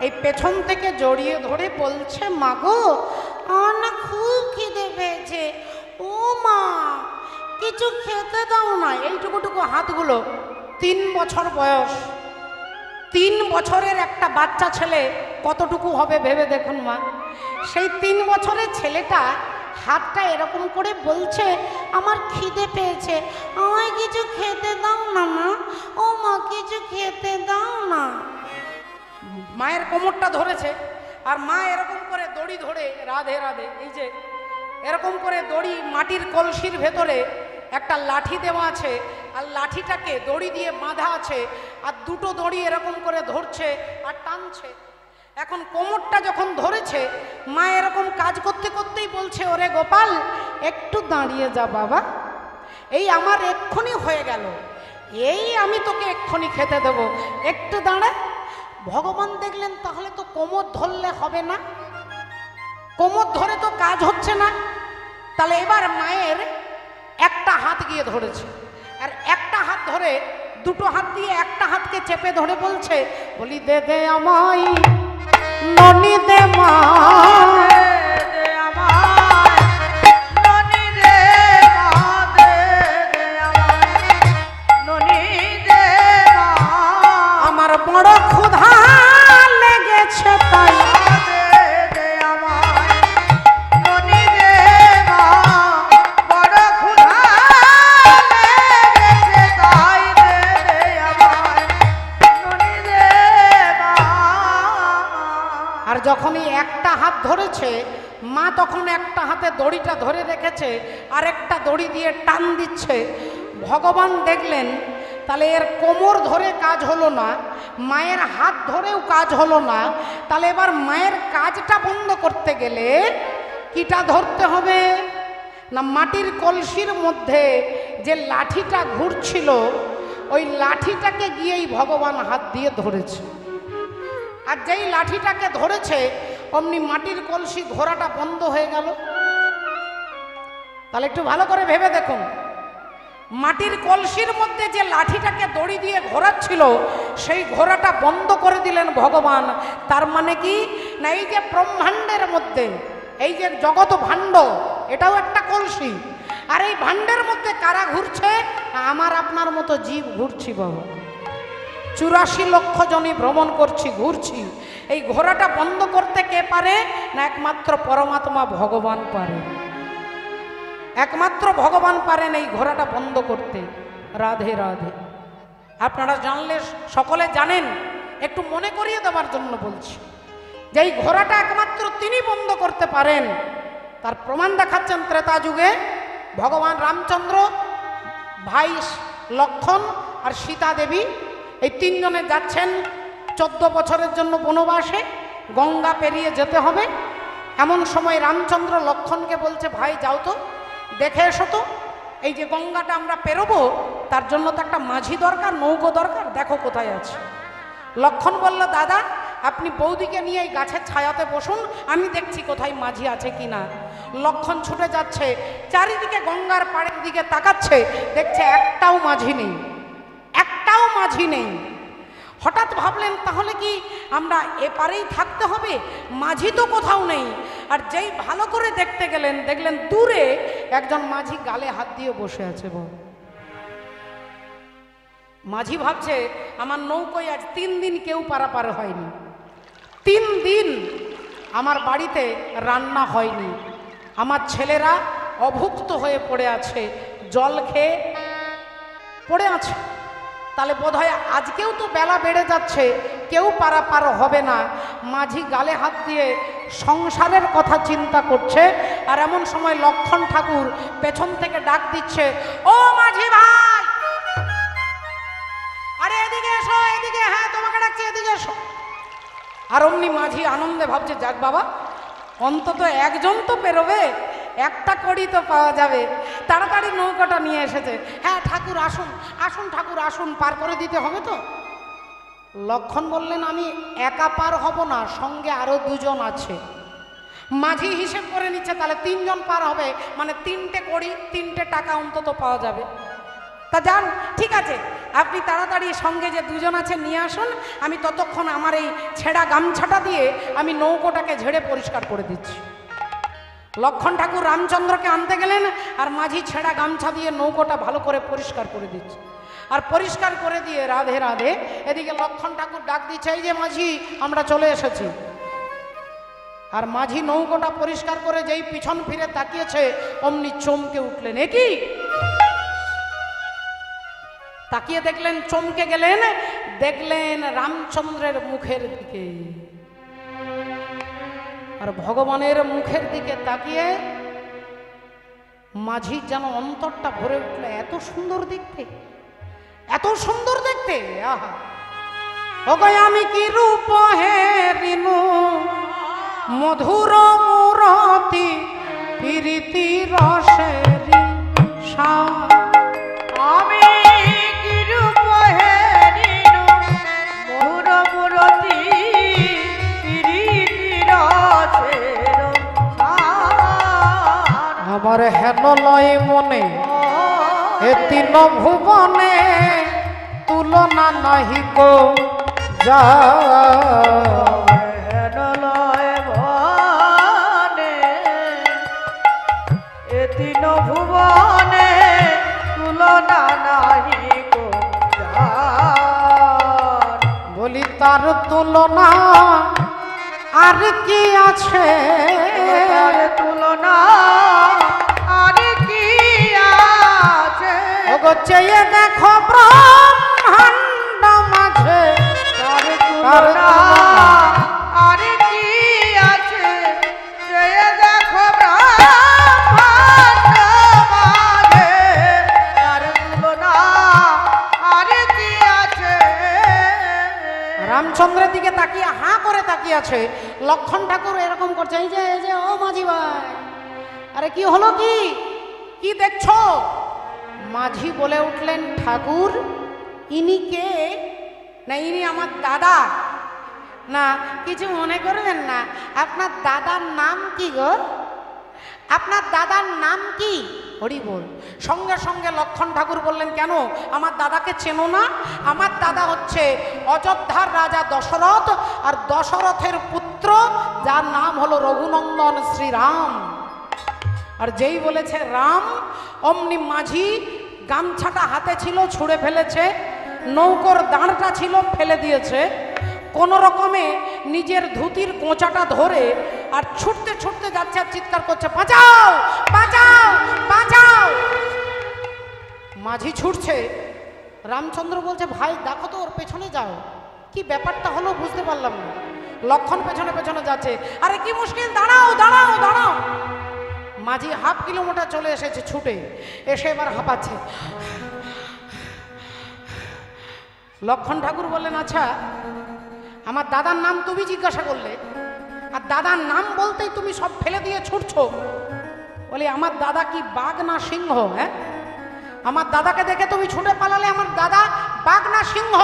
এই পেছন থেকে জড়িয়ে ধরে বলছে, মা গো আমার না খুব খিদে পেয়েছে, ও মা কিছু খেতে দাও না। এইটুকুটুকু হাতগুলো, 3 বছর বয়স, 3 বছরের একটা বাচ্চা ছেলে কতটুকু হবে ভেবে দেখুন মা। সেই 3 বছরের ছেলেটা হাতটা এরকম করে বলছে, আমার খিদে পেয়েছে, আমায় কিছু খেতে দাও না মা, ও মা কিছু খেতে দাও না। মায়ের কোমরটা ধরেছে, আর মা এরকম করে দড়ি ধরে, রাধে রাধে, এই যে এরকম করে দড়ি, মাটির কলসির ভেতরে একটা লাঠি দেওয়া আছে, আর লাঠিটাকে দড়ি দিয়ে বাঁধা আছে, আর দুটো দড়ি এরকম করে ধরছে আর টানছে। এখন কোমরটা যখন ধরেছে, মা এরকম কাজ করতে করতেই বলছে, ওরে গোপাল একটু দাঁড়িয়ে যা বাবা, এই আমার এক্ষুনি হয়ে গেল, এই আমি তোকে এক্ষুনি খেতে দেব, একটু দাঁড়া। ভগবান দেখলেন তাহলে তো কোমর ধরলে হবে না, কোমর ধরে তো কাজ হচ্ছে না, তাহলে এবার মায়ের একটা হাত গিয়ে ধরেছে, আর একটা হাত ধরে, দুটো হাত দিয়ে একটা হাতকে চেপে ধরে বলছে, বলি দে দে আমায় ননি দে মা, আমার বড় ক্ষুধা লেগেছে তাই যখনই একটা হাত ধরেছে মা, তখন একটা হাতে দড়িটা ধরে রেখেছে, আরেকটা দড়ি দিয়ে টান দিচ্ছে। ভগবান দেখলেন তাহলে এর কোমর ধরে কাজ হলো না, মায়ের হাত ধরেও কাজ হলো না, তাহলে এবার মায়ের কাজটা বন্ধ করতে গেলে কিটা ধরতে হবে না, মাটির কলসির মধ্যে যে লাঠিটা ঘুরছিল ওই লাঠিটাকে গিয়েই ভগবান হাত দিয়ে ধরেছে। আর যেই লাঠিটাকে ধরেছে অমনি মাটির কলসি ঘোরাটা বন্ধ হয়ে গেল। তাহলে একটু ভালো করে ভেবে দেখুন, মাটির কলসির মধ্যে যে লাঠিটাকে দড়ি দিয়ে ঘোরাচ্ছিল সেই ঘোরাটা বন্ধ করে দিলেন ভগবান। তার মানে কি না, এই যে ব্রহ্মাণ্ডের মধ্যে এই যে জগৎ ভাণ্ড, এটাও একটা কলসি, আর এই ভাণ্ডের মধ্যে কারা ঘুরছে, আমার আপনার মতো জীব ঘুরছি বাবা, 84 লক্ষ জনই ভ্রমণ করছি, ঘুরছি। এই ঘোড়াটা বন্ধ করতে কে পারে না, একমাত্র পরমাত্মা ভগবান পারে, একমাত্র ভগবান পারেন এই ঘোড়াটা বন্ধ করতে। রাধে রাধে। আপনারা জানলে সকলে জানেন, একটু মনে করিয়ে দেওয়ার জন্য বলছি যে এই ঘোড়াটা একমাত্র তিনি বন্ধ করতে পারেন। তার প্রমাণ দেখাচ্ছেন ত্রেতা যুগে ভগবান রামচন্দ্র, ভাই লক্ষণ আর সীতা দেবী, এই 3 জনে যাচ্ছেন 14 বছরের জন্য বনবাসে, গঙ্গা পেরিয়ে যেতে হবে। এমন সময় রামচন্দ্র লক্ষণকে বলছে, ভাই যাও তো দেখে এসো তো, এই যে গঙ্গাটা আমরা পেরোবো তার জন্য তো একটা মাঝি দরকার, নৌকো দরকার, দেখো কোথায় আছে। লক্ষণ বলল, দাদা আপনি বৌদিকে নিয়ে এই গাছের ছায়াতে বসুন, আমি দেখছি কোথায় মাঝি আছে কিনা। লক্ষণ ছুটে যাচ্ছে, চারিদিকে গঙ্গার পাড়ের দিকে তাকাচ্ছে, দেখছে একটাও মাঝি নেই, একটাও মাঝি নেই। হঠাৎ ভাবলেন তাহলে কি আমরা এপারেই থাকতে হবে, মাঝি তো কোথাও নেই। আর যেই ভালো করে দেখতে গেলেন, দেখলেন দূরে একজন মাঝি গালে হাত দিয়ে বসে আছে। মাঝি ভাবছে আমার নৌকোয় আজ 3 দিন কেউ পারাপার হয়নি, 3 দিন আমার বাড়িতে রান্না হয়নি, আমার ছেলেরা অভুক্ত হয়ে পড়ে আছে, জল খেয়ে পড়ে আছে, তাহলে বোধহয় আজকেও তো বেলা বেড়ে যাচ্ছে, কেউ পারাপার হবে না। মাঝি গালে হাত দিয়ে সংসারের কথা চিন্তা করছে, আর এমন সময় লক্ষণ ঠাকুর পেছন থেকে ডাক দিচ্ছে, ও মাঝি ভাই, আরে এদিকে এসো, এদিকে, হ্যাঁ তোমাকে ডাকছি, এদিকে এসো। আর অমনি মাঝি আনন্দে ভাবছে, যাক বাবা অন্তত একজন তো পেরোবে, একটা কড়ি তো পাওয়া যাবে। তাড়াতাড়ি নৌকাটা নিয়ে এসেছে। হ্যাঁ ঠাকুর আসুন, আসুন ঠাকুর আসুন, পার করে দিতে হবে তো। লক্ষণ বললেন, আমি একা পার হব না, সঙ্গে আরো 2 জন আছে। মাঝি হিসেব করে নিচ্ছে, তাহলে 3 জন পার হবে, মানে 3টে কড়ি, 3টে টাকা অন্তত পাওয়া যাবে। তা যান, ঠিক আছে, আপনি তাড়াতাড়ি সঙ্গে যে দুজন আছে নিয়ে আসুন, আমি ততক্ষণ আমার এই ছেঁড়া গামছাটা দিয়ে আমি নৌকোটাকে ঝেড়ে পরিষ্কার করে দিচ্ছি। লক্ষণ ঠাকুর রামচন্দ্রকে আনতে গেলেন, আর মাঝি ছেঁড়া গামছা দিয়ে নৌকোটা ভালো করে পরিষ্কার করে দিচ্ছে। আর পরিষ্কার করে দিয়ে রাধে রাধে এদিকে লক্ষণ ঠাকুর ডাক দিচ্ছে, এই যে মাঝি, আমরা চলে এসেছি। আর মাঝি নৌকোটা পরিষ্কার করে যেই পিছন ফিরে তাকিয়েছে, অমনি চমকে উঠলেন। এ কি? তাকিয়ে দেখলেন, চমকে গেলেন, দেখলেন রামচন্দ্রের মুখের দিকে। আর ভগবানের মুখের দিকে তাকিয়ে মাঝি যেন অন্তরটা ভরে উঠল, এত সুন্দর দেখতে, এত সুন্দর দেখতে। আহা, ওগো আমি কি রূপ হেরিনু, মধুর মুরতি প্রীতি রসেরি সার। আমি কি রূপ হেরিনু, মধুর মুরতি প্রীতি রসের সার। আমার হেন লয় মনে এ তিন ভুবনে, তুলনা নাহি কো যা। তিন ভুবনে তুলনা নাহি কো যার। বলি তার তুলনা আর কি আছে, তার তুলনা আর কি আছে। ওগো চেয়ে দেখো ব্রহ্মাণ্ড মাঝে, তার তুলনা আর কি আছে। চেয়ে দেখো ব্রহ্মাণ্ড মাঝে, তার তুলনা আর কি আছে। রামচন্দ্রের দিকে তাকিয়ে হাঁ করে তাকিয়ে আছে। লক্ষণ ঠাকুর এরকম করছে, এই যে ও মাঝি ভাই, আরে কি হলো, কি কি দেখছো? মাঝি বলে উঠলেন, ঠাকুর ইনি কে? না ইনি আমার দাদা। না কিছু মনে করবেন না, আপনার দাদার নাম কি গো? আপনার দাদার নাম কি? হরি বল। সঙ্গে সঙ্গে লক্ষণ ঠাকুর বললেন, কেন আমার দাদাকে চেনো না? আমার দাদা হচ্ছে অযোধ্যার রাজা দশরথ, আর দশরথের পুত্র যার নাম হলো রঘুনন্দন শ্রীরাম। আর যেই বলেছে রাম, অমনি মাঝি গামছাটা হাতে ছিল ছুঁড়ে ফেলেছে, নৌকোর দাঁড়টা ছিল ফেলে দিয়েছে, কোনো রকমে নিজের ধুতির কোঁচাটা ধরে আর ছুটতে ছুটতে যাচ্ছে, আর চিৎকার করছে, বাঁচাও বাঁচাও বাঁচাও। মাঝি ছুটছে, রামচন্দ্র বলছে, ভাই দেখো তো, ওর পেছনে যাও। কি ব্যাপারটা হলো বুঝতে পারলাম না। লক্ষণ পেছনে পেছনে যাচ্ছে, আরে কি মুশকিল, দাঁড়াও দাঁড়াও দাঁড়াও। মাঝি হাফ কিলোমিটার চলে এসেছে ছুটে, এসে এবার হাঁপাচ্ছে। লক্ষণ ঠাকুর বললেন, আচ্ছা আমার দাদার নাম তুমি জিজ্ঞাসা করলে, আর দাদার নাম বলতেই তুমি সব ফেলে দিয়ে ছুটছো। বলি আমার দাদা কি বাঘ না সিংহ? হ্যাঁ, আমার দাদাকে দেখে তুমি ছুটে পালালে, আমার দাদা বাঘ না সিংহ?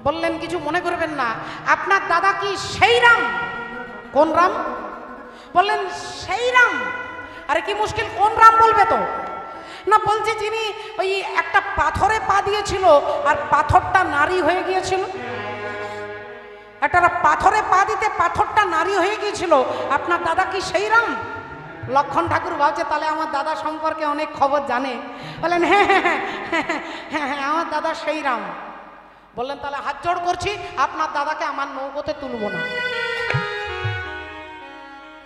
বললেন, কিছু মনে করবেন না, আপনার দাদা কি সেই রাম? কোন রাম? বললেন, সেই রাম। আরে কি মুশকিল, কোন রাম বলবে তো? না বলছে, যিনি ওই একটা পাথরে পা দিয়েছিল আর পাথরটা নারী হয়ে গিয়েছিল। একটা পাথরে পা দিতে পাথরটা নারী হয়ে গিয়েছিল, আপনার দাদা কি সেই রাম? লক্ষণ ঠাকুর ভাবছে, তাহলে আমার দাদা সম্পর্কে অনেক খবর জানে। বললেন, হ্যাঁ হ্যাঁ হ্যাঁ হ্যাঁ হ্যাঁ, আমার দাদা সেই রাম। বললেন, তাহলে হাত জোড় করছি, আপনার দাদাকে আমার নৌকোতে তুলব না।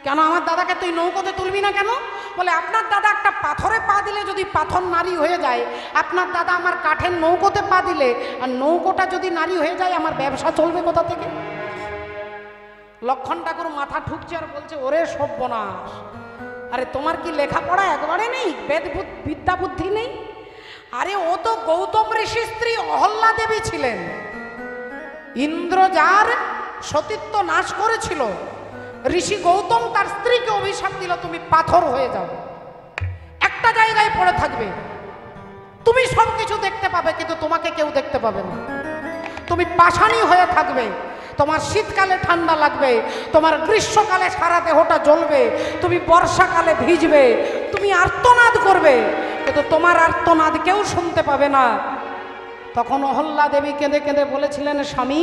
কেন আমার দাদাকে তুই নৌকোতে তুলবি না কেন? বলে, আপনার দাদা একটা পাথরে পা দিলে যদি পাথর নারী হয়ে যায়, আপনার দাদা আমার কাঠের নৌকোতে পা দিলে আর নৌকোটা যদি নারী হয়ে যায়, আমার ব্যবসা চলবে কোথা থেকে? লক্ষণ ঠাকুর মাথা ঠুকছে আর বলছে, ওরে সর্বনাশ, আরে তোমার কি লেখাপড়া একবারে নেই? বিদ্যা বুদ্ধি নেই? আরে ও তো গৌতম ঋষির স্ত্রী অহল্যা দেবী ছিলেন। ইন্দ্র যার সতীত্ব নাশ করেছিল, ঋষি গৌতম তার স্ত্রীকে অভিশাপ দিল, তুমি পাথর হয়ে যাও, একটা জায়গায় পড়ে থাকবে, তুমি সবকিছু দেখতে পাবে কিন্তু তোমাকে কেউ দেখতে পাবে না। তুমি পাষাণী হয়ে থাকবে, তোমার শীতকালে ঠান্ডা লাগবে, তোমার গ্রীষ্মকালে সারা দেহটা জ্বলবে, তুমি বর্ষাকালে ভিজবে, তুমি আর্তনাদ করবে, কিন্তু তোমার আর্তনাদ কেউ শুনতে পাবে না। তখন অহল্যা দেবী কেঁদে কেঁদে বলেছিলেন, স্বামী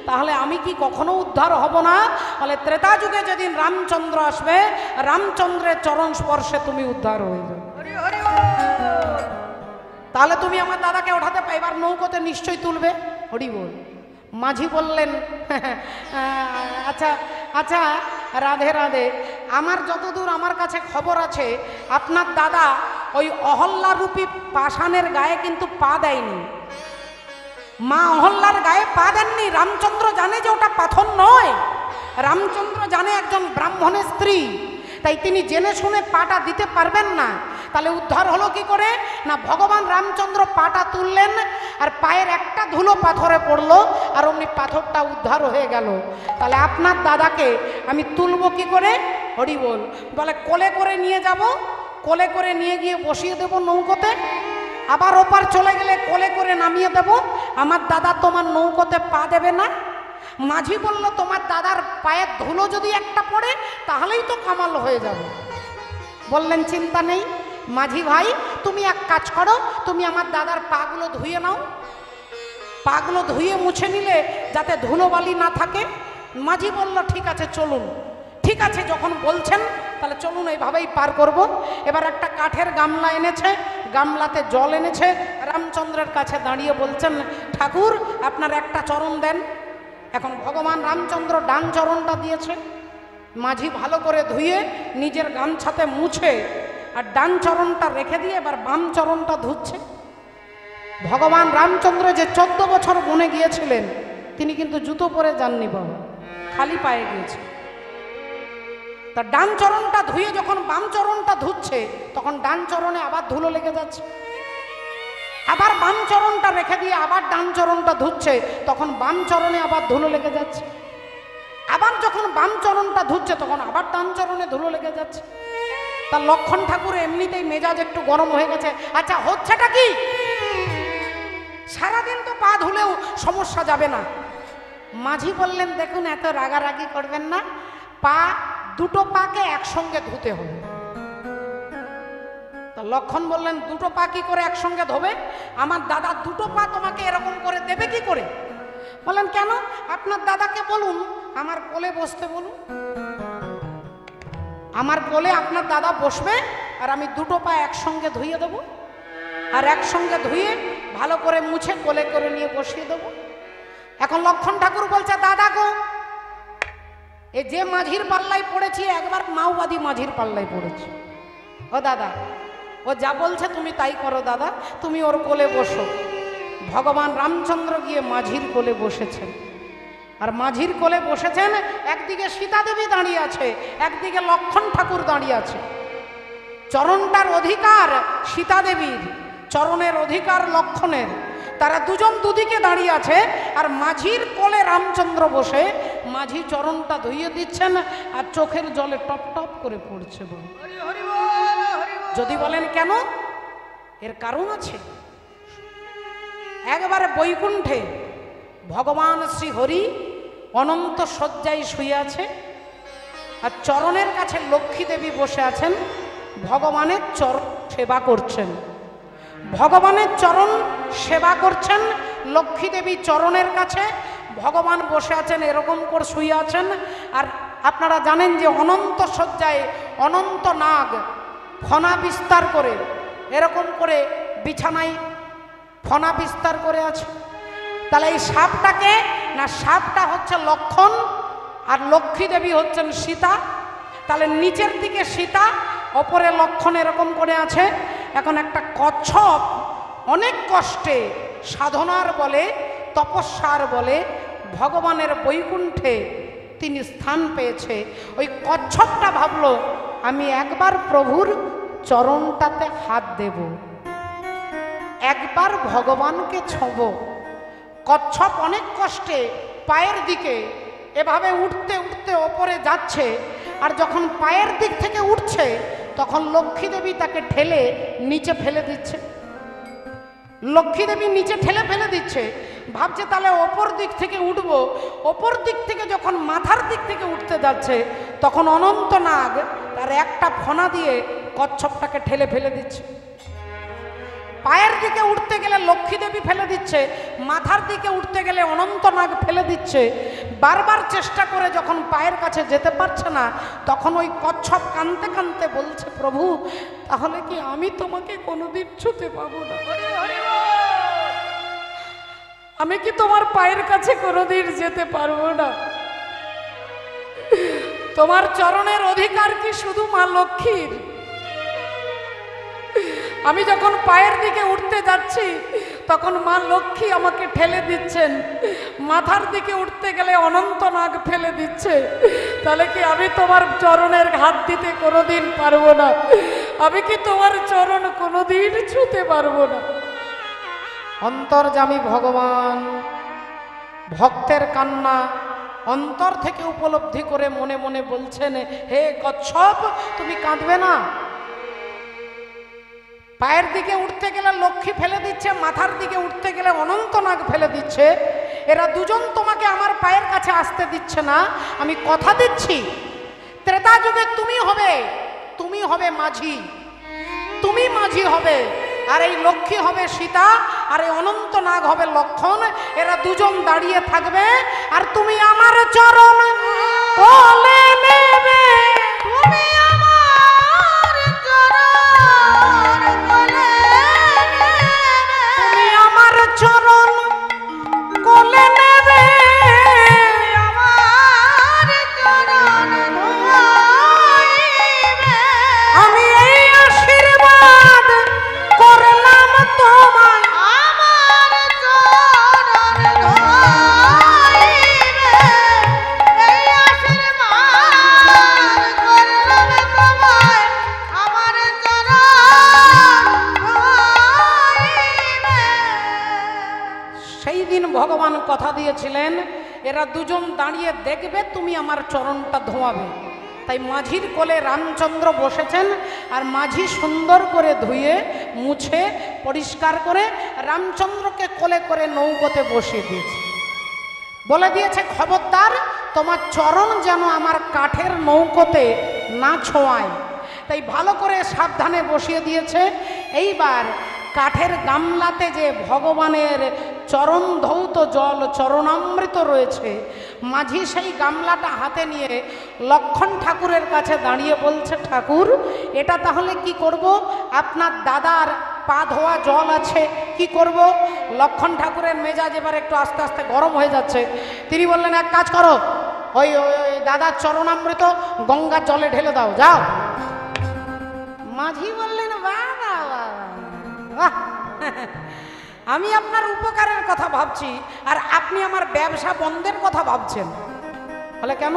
তাহলে আমি কি কখনো উদ্ধার হব না? বলে ত্রেতা যুগে যেদিন রামচন্দ্র আসবে, রামচন্দ্রের চরণ স্পর্শে তুমি উদ্ধার হয়ে যাবে। তাহলে তুমি আমার দাদাকে ওঠাতে পাইবার নৌকোতে নিশ্চয়ই তুলবে। হরি বল। মাঝি বললেন, আচ্ছা আচ্ছা, রাধে রাধে, আমার যতদূর আমার কাছে খবর আছে আপনার দাদা ওই অহল্যারূপী পাষাণের গায়ে কিন্তু পা দেয়নি। মা অহল্যার গায়ে পা দেননি। রামচন্দ্র জানে যে ওটা পাথর নয়, রামচন্দ্র জানে একজন ব্রাহ্মণের স্ত্রী, তাই তিনি জেনে শুনে পাটা দিতে পারবেন না। তাহলে উদ্ধার হলো কি করে? না ভগবান রামচন্দ্র পাটা তুললেন আর পায়ের একটা ধুলো পাথরে পড়লো আর অমনি পাথরটা উদ্ধার হয়ে গেল। তাহলে আপনার দাদাকে আমি তুলবো কি করে? হরি বল। বলে কোলে করে নিয়ে যাব, কোলে করে নিয়ে গিয়ে বসিয়ে দেব নৌকোতে, আবার ওপার চলে গেলে কোলে করে নামিয়ে দেব। আমার দাদা তোমার নৌকোতে পা দেবে না। মাঝি বলল, তোমার দাদার পায়ের ধুলো যদি একটা পড়ে তাহলেই তো কামাল হয়ে যাবে। বললেন চিন্তা নেই মাঝি ভাই, তুমি এক কাজ করো, তুমি আমার দাদার পাগুলো ধুয়ে নাও। পাগুলো ধুয়ে মুছে নিলে যাতে ধুলোবালি না থাকে। মাঝি বলল ঠিক আছে চলুন। ঠিক আছে যখন বলছেন তাহলে চলুন, এইভাবেই পার করব। এবার একটা কাঠের গামলা এনেছে, গামলাতে জল এনেছে, রামচন্দ্রের কাছে দাঁড়িয়ে বলছেন, ঠাকুর আপনার একটা চরণ দেন। এখন ভগবান রামচন্দ্র ডান চরণটা দিয়েছে। মাঝি ভালো করে ধুয়ে নিজের গামছাতে মুছে আর ডান চরণটা রেখে দিয়ে এবার বাম চরণটা ধুচ্ছে। ভগবান রামচন্দ্র যে 14 বছর বনে গিয়েছিলেন তিনি কিন্তু জুতো পরে যাননি বাবা, খালি পায়ে গিয়েছে। তা ডান চরণটা ধুয়ে যখন বাম চরণটা ধুচ্ছে তখন ডান চরণে আবার ধুলো লেগে যাচ্ছে। আবার বাম চরণটা রেখে দিয়ে আবার ডান চরণটা ধুচ্ছে, তখন বাম চরণে আবার ধুলো লেগে যাচ্ছে। আবার যখন বাম চরণটা ধুচ্ছে তখন আবার ডান চরণে ধুলো লেগে যাচ্ছে। তার লক্ষণ ঠাকুর এমনিতেই মেজাজ একটু গরম হয়ে গেছে। আচ্ছা হচ্ছেটা কি? সারাদিন তো পা ধুলেও সমস্যা যাবে না। মাঝি বললেন, দেখুন এত রাগারাগি করবেন না, পা দুটো পাকে একসঙ্গে ধুতে হবে। তা লক্ষণ বললেন, দুটো পা কি করে একসঙ্গে ধোবে? আমার দাদা দুটো পা তোমাকে এরকম করে দেবে কি করে? বললেন কেন? আপনার দাদাকে বলুন আমার কোলে বসতে বলুন। আমার কোলে আপনার দাদা বসবে আর আমি দুটো পা একসঙ্গে ধুয়ে দেবো, আর একসঙ্গে ধুয়ে ভালো করে মুছে কোলে করে নিয়ে বসিয়ে দেবো। এখন লক্ষণ ঠাকুর বলছে, দাদা গো, এ যে মাঝির পাল্লায় পড়েছি একবার মাওবাদী মাঝির পাল্লায় পড়েছি। ও দাদা, ও যা বলছে তুমি তাই করো দাদা, তুমি ওর কোলে বসো। ভগবান রামচন্দ্র গিয়ে মাঝির কোলে বসেছেন। আর মাঝির কোলে বসেছেন, একদিকে সীতা দেবী দাঁড়িয়ে আছে, একদিকে লক্ষণ ঠাকুর দাঁড়িয়ে আছে। চরণটার অধিকার সীতা দেবীর, চরণের অধিকার লক্ষণের। তারা দুজন দুদিকে দাঁড়িয়ে আছে আর মাঝির কোলে রামচন্দ্র বসে মাঝি চরণটা ধুইয়ে দিচ্ছেন আর চোখের জলে টপ টপ করে পড়ছে। যদি বলেন কেন, এর কারণ আছে। একবারে বৈকুণ্ঠে ভগবান শ্রী হরি অনন্ত শয্যায় শুয়ে আছে আর চরণের কাছে লক্ষ্মী দেবী বসে আছেন, ভগবানের চরণ সেবা করছেন। ভগবানের চরণ সেবা করছেন, লক্ষ্মী দেবী চরণের কাছে, ভগবান বসে আছেন এরকম করে শুয়ে আছেন। আর আপনারা জানেন যে অনন্ত শয্যায় অনন্ত নাগ ফনা বিস্তার করে এরকম করে বিছানায় ফনা বিস্তার করে আছে। তাহলে এই সাপটাকে না, সাপটা হচ্ছে লক্ষণ আর লক্ষ্মী দেবী হচ্ছেন সীতা। তাহলে নিচের দিকে সীতা, ওপরে লক্ষণ এরকম করে আছে। এখন একটা কচ্ছপ অনেক কষ্টে সাধনার বলে, তপস্যার বলে ভগবানের বৈকুণ্ঠে তিনি স্থান পেয়েছে। ওই কচ্ছপটা ভাবলো আমি একবার প্রভুর চরণটাতে হাত দেব, একবার ভগবানকে ছোঁব। কচ্ছপ অনেক কষ্টে পায়ের দিকে এভাবে উঠতে উঠতে ওপরে যাচ্ছে, আর যখন পায়ের দিক থেকে উঠছে তখন লক্ষ্মী দেবী তাকে ঠেলে নিচে ফেলে দিচ্ছে। লক্ষ্মী দেবী নিচে ঠেলে ফেলে দিচ্ছে, ভাবছে তাহলে ওপর দিক থেকে উঠবো। ওপর দিক থেকে যখন মাথার দিক থেকে উঠতে যাচ্ছে তখন অনন্ত নাগ তার একটা ফনা দিয়ে কচ্ছপটাকে ঠেলে ফেলে দিচ্ছে। পায়ের দিকে উঠতে গেলে লক্ষ্মী দেবী ফেলে দিচ্ছে, মাথার দিকে উঠতে গেলে অনন্তনাগ ফেলে দিচ্ছে। বারবার চেষ্টা করে যখন পায়ের কাছে যেতে পারছে না, তখন ওই কচ্ছপ কাঁদতে কাঁদতে বলছে, প্রভু তাহলে কি আমি তোমাকে কোনোদিন ছুতে পাবো না? আমি কি তোমার পায়ের কাছে কোনোদিন যেতে পারবো না? তোমার চরণের অধিকার কি শুধু মা লক্ষ্মীর? আমি যখন পায়ের দিকে উঠতে যাচ্ছি তখন মা লক্ষ্মী আমাকে ঠেলে দিচ্ছেন, মাথার দিকে উঠতে গেলে অনন্তনাগ ফেলে দিচ্ছে। তাহলে কি আমি তোমার চরণের হাত দিতে কোনোদিন পারবো না? আমি কি তোমার চরণ কোনোদিন ছুতে পারবো না? অন্তর্যামী ভগবান ভক্তের কান্না অন্তর থেকে উপলব্ধি করে মনে মনে বলছেন, হে কচ্ছপ তুমি কাঁদবে না। পায়ের দিকে উঠতে গেলে লক্ষ্মী ফেলে দিচ্ছে, মাথার দিকে উঠতে গেলে অনন্তনাগ ফেলে দিচ্ছে। এরা দুজন তোমাকে আমার পায়ের কাছে আসতে দিচ্ছে না। আমি কথা দিচ্ছি, ত্রেতা যুগে তুমি হবে মাঝি, তুমি মাঝি হবে, আর এই লক্ষ্মী হবে সীতা, আর এই অনন্তনাগ হবে লক্ষণ। এরা দুজন দাঁড়িয়ে থাকবে, আর তুমি আমার চরণ কোলে নেবে। তুমি আমার চরণ কোলে নেবে, তুমি আমার চরণ কোলে নেবে, আমার চরণ ধোয়াইবে। আমি এই আশীর্বাদ করলাম তোমায়। আমার চরণ ধোয়াইবে, এই আশীর্বাদ করলাম তোমায়। আমার চরণ ধোয়াইবে। সেই দিন ভগবান কথা দিয়েছিলেন, এরা দুজন দাঁড়িয়ে দেখবে তুমি আমার চরণটা ধোয়াবে। তাই মাঝির কোলে রামচন্দ্র বসেছেন, আর মাঝি সুন্দর করে ধুয়ে মুছে পরিষ্কার করে রামচন্দ্রকে কোলে করে নৌকোতে বসিয়ে দিয়েছে। বলে দিয়েছে, খবরদার তোমার চরণ যেন আমার কাঠের নৌকোতে না ছোঁয়ায়। তাই ভালো করে সাবধানে বসিয়ে দিয়েছে। এইবার কাঠের গামলাতে যে ভগবানের চরণ ধৌত জল চরণামৃত রয়েছে, মাঝি সেই গামলাটা হাতে নিয়ে লক্ষণ ঠাকুরের কাছে দাঁড়িয়ে বলছে, ঠাকুর এটা তাহলে কি করব? আপনার দাদার পা ধোয়া জল আছে, কি করব? লক্ষণ ঠাকুরের মেজাজ এবার একটু আস্তে আস্তে গরম হয়ে যাচ্ছে। তিনি বললেন, এক কাজ করো, ওই দাদার চরণামৃত গঙ্গার জলে ঢেলে দাও, যাও। মাঝি বললেন, বাবা বাহ, আমি আপনার উপকারের কথা ভাবছি, আর আপনি আমার ব্যবসা বন্ধের কথা ভাবছেন। বলে কেন?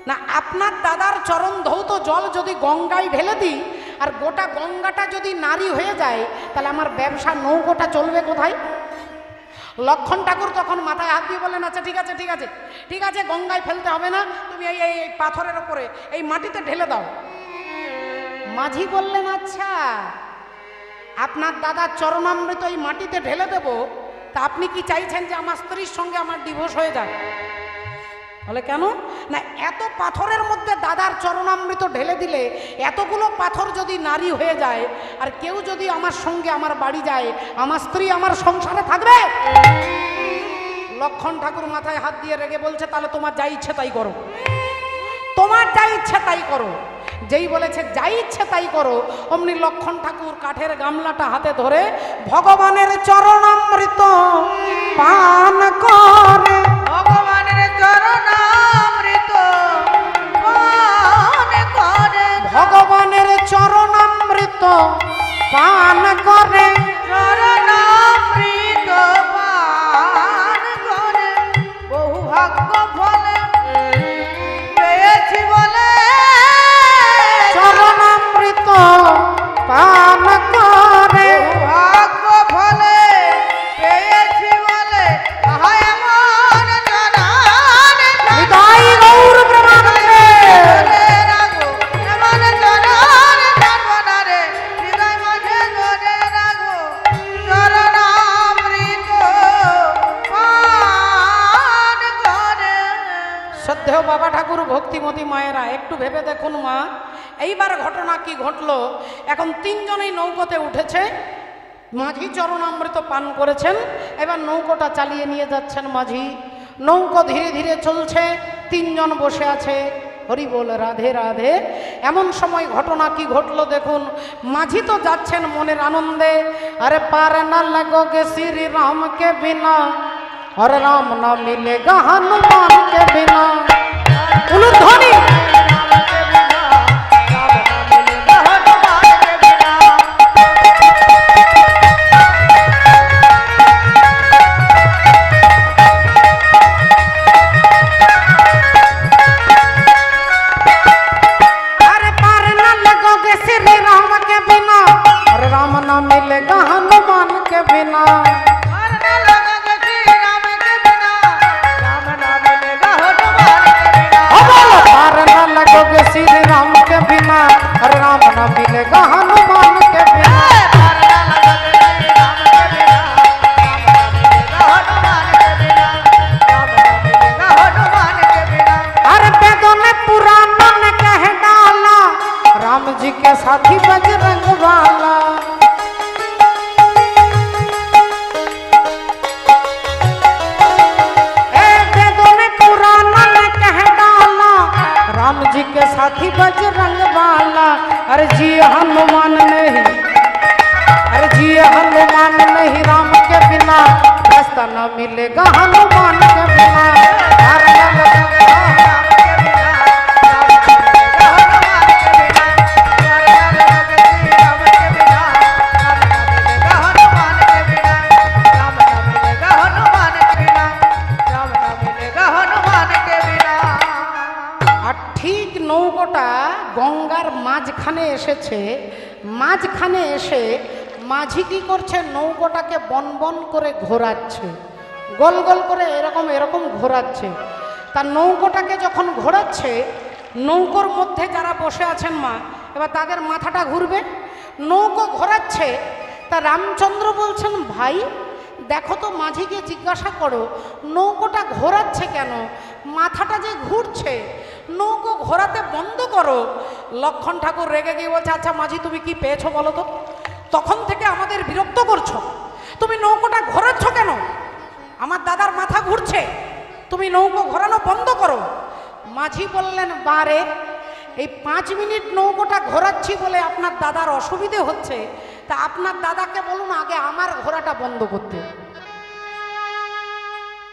না, আপনার দাদার চরণ ধৌত জল যদি গঙ্গায় ঢেলে দিই, আর গোটা গঙ্গাটা যদি নারী হয়ে যায়, তাহলে আমার ব্যবসা নৌকোটা চলবে কোথায়? লক্ষণ ঠাকুর তখন মাথায় হাত দিয়ে বললেন, আচ্ছা ঠিক আছে ঠিক আছে ঠিক আছে, গঙ্গায় ফেলতে হবে না, তুমি এই এই পাথরের ওপরে এই মাটিতে ঢেলে দাও। মাঝি বললেন, আচ্ছা আপনার দাদার চরণামৃত এই মাটিতে ঢেলে দেব, তা আপনি কি চাইছেন যে আমার স্ত্রীর সঙ্গে আমার ডিভোর্স হয়ে যায়? বলে কেন? না, এত পাথরের মধ্যে দাদার চরণামৃত ঢেলে দিলে এতগুলো পাথর যদি নারী হয়ে যায়, আর কেউ যদি আমার সঙ্গে আমার বাড়ি যায়, আমার স্ত্রী আমার সংসারে থাকবে? লক্ষণ ঠাকুর মাথায় হাত দিয়ে রেগে বলছে, তাহলে তোমার যা ইচ্ছে তাই করো, তোমার যা ইচ্ছে তাই করো। যেই বলেছে যা ইচ্ছে তাই করো, অমনি লক্ষণ ঠাকুর কাঠের গামলাটা হাতে ধরে ভগবানের চরণামৃত পান করে। ভগবানের চরণামৃত পান করে, ভগবানের চরণামৃত পান করে, চরণামৃত পান করে। বহু ভাগ্য ফলে পেয়েছি বলে, চরণামৃত পান করে। বহু ভাগ্য ফলে পেয়েছি বলে, আহা এমন চরণ হৃদয় গৌর প্রেমানন্দে। ধরে রাখো, এমন চরণ ছাড়বো না রে, হৃদয় মাঝে ধরে রাখো, চরণামৃত পান করে। শ্রদ্ধেয় বাবা ঠাকুর, ভক্তিমতী মায়েরা, একটু ভেবে দেখুন মা, এইবার ঘটনা কি ঘটলো। এখন তিনজনেই নৌকোতে উঠেছে, মাঝি চরণামৃত পান করেছেন, এবার নৌকোটা চালিয়ে নিয়ে যাচ্ছেন মাঝি। নৌকো ধীরে ধীরে চলছে, তিনজন বসে আছে, হরি বল রাধে রাধে। এমন সময় ঘটনা কি ঘটলো দেখুন। মাঝি তো যাচ্ছেন মনের আনন্দে, আরে পার না লগোগে শ্রী রাম কে বিনা, और राम ना मिलेगा हनुमान के बिना। उलूध्वनि अरे पार ना लगोगे श्री राम के बिना, और राम ना मिलेगा हनुमान के बिना। श्री राम के बिना, और राम न मिलेगा हनुमान के बिना। अरे वेदों ने पुराणों ने कह डाला, राम जी के साथी बजरंग वाला। राम जी के साथी बजरंग वाला। अरे जी हनुमान नहीं, अरे जी हनुमान नहीं, राम के बिना रास्ता न मिलेगा हनुमान के बिना। নৌকোটা গঙ্গার মাঝখানে এসেছে। মাঝখানে এসে মাঝি কি করছে, নৌকোটাকে বন বন করে ঘোরাচ্ছে, গোল গোল করে এরকম এরকম ঘোরাচ্ছে। তার নৌকোটাকে যখন ঘোরাচ্ছে, নৌকোর মধ্যে যারা বসে আছেন মা, এবার তাদের মাথাটা ঘুরবে। নৌকো ঘোরাচ্ছে, তা রামচন্দ্র বলছেন ভাই দেখো তো, মাঝিকে জিজ্ঞাসা করো নৌকোটা ঘোরাচ্ছে কেন, মাথাটা যে ঘুরছে, নৌকো ঘোরাতে বন্ধ করো। লক্ষণ ঠাকুর রেগে গিয়ে বলছে, আচ্ছা মাঝি তুমি কি পেয়েছো বলো তো, তখন থেকে আমাদের বিরক্ত করছো, তুমি নৌকোটা ঘোরাচ্ছ কেন, আমার দাদার মাথা ঘুরছে, তুমি নৌকো ঘোরানো বন্ধ করো। মাঝি বললেন বারে, এই 5 মিনিট নৌকোটা ঘোরাচ্ছি বলে আপনার দাদার অসুবিধে হচ্ছে, তা আপনার দাদাকে বলুন আগে আমার ঘোড়াটা বন্ধ করতে।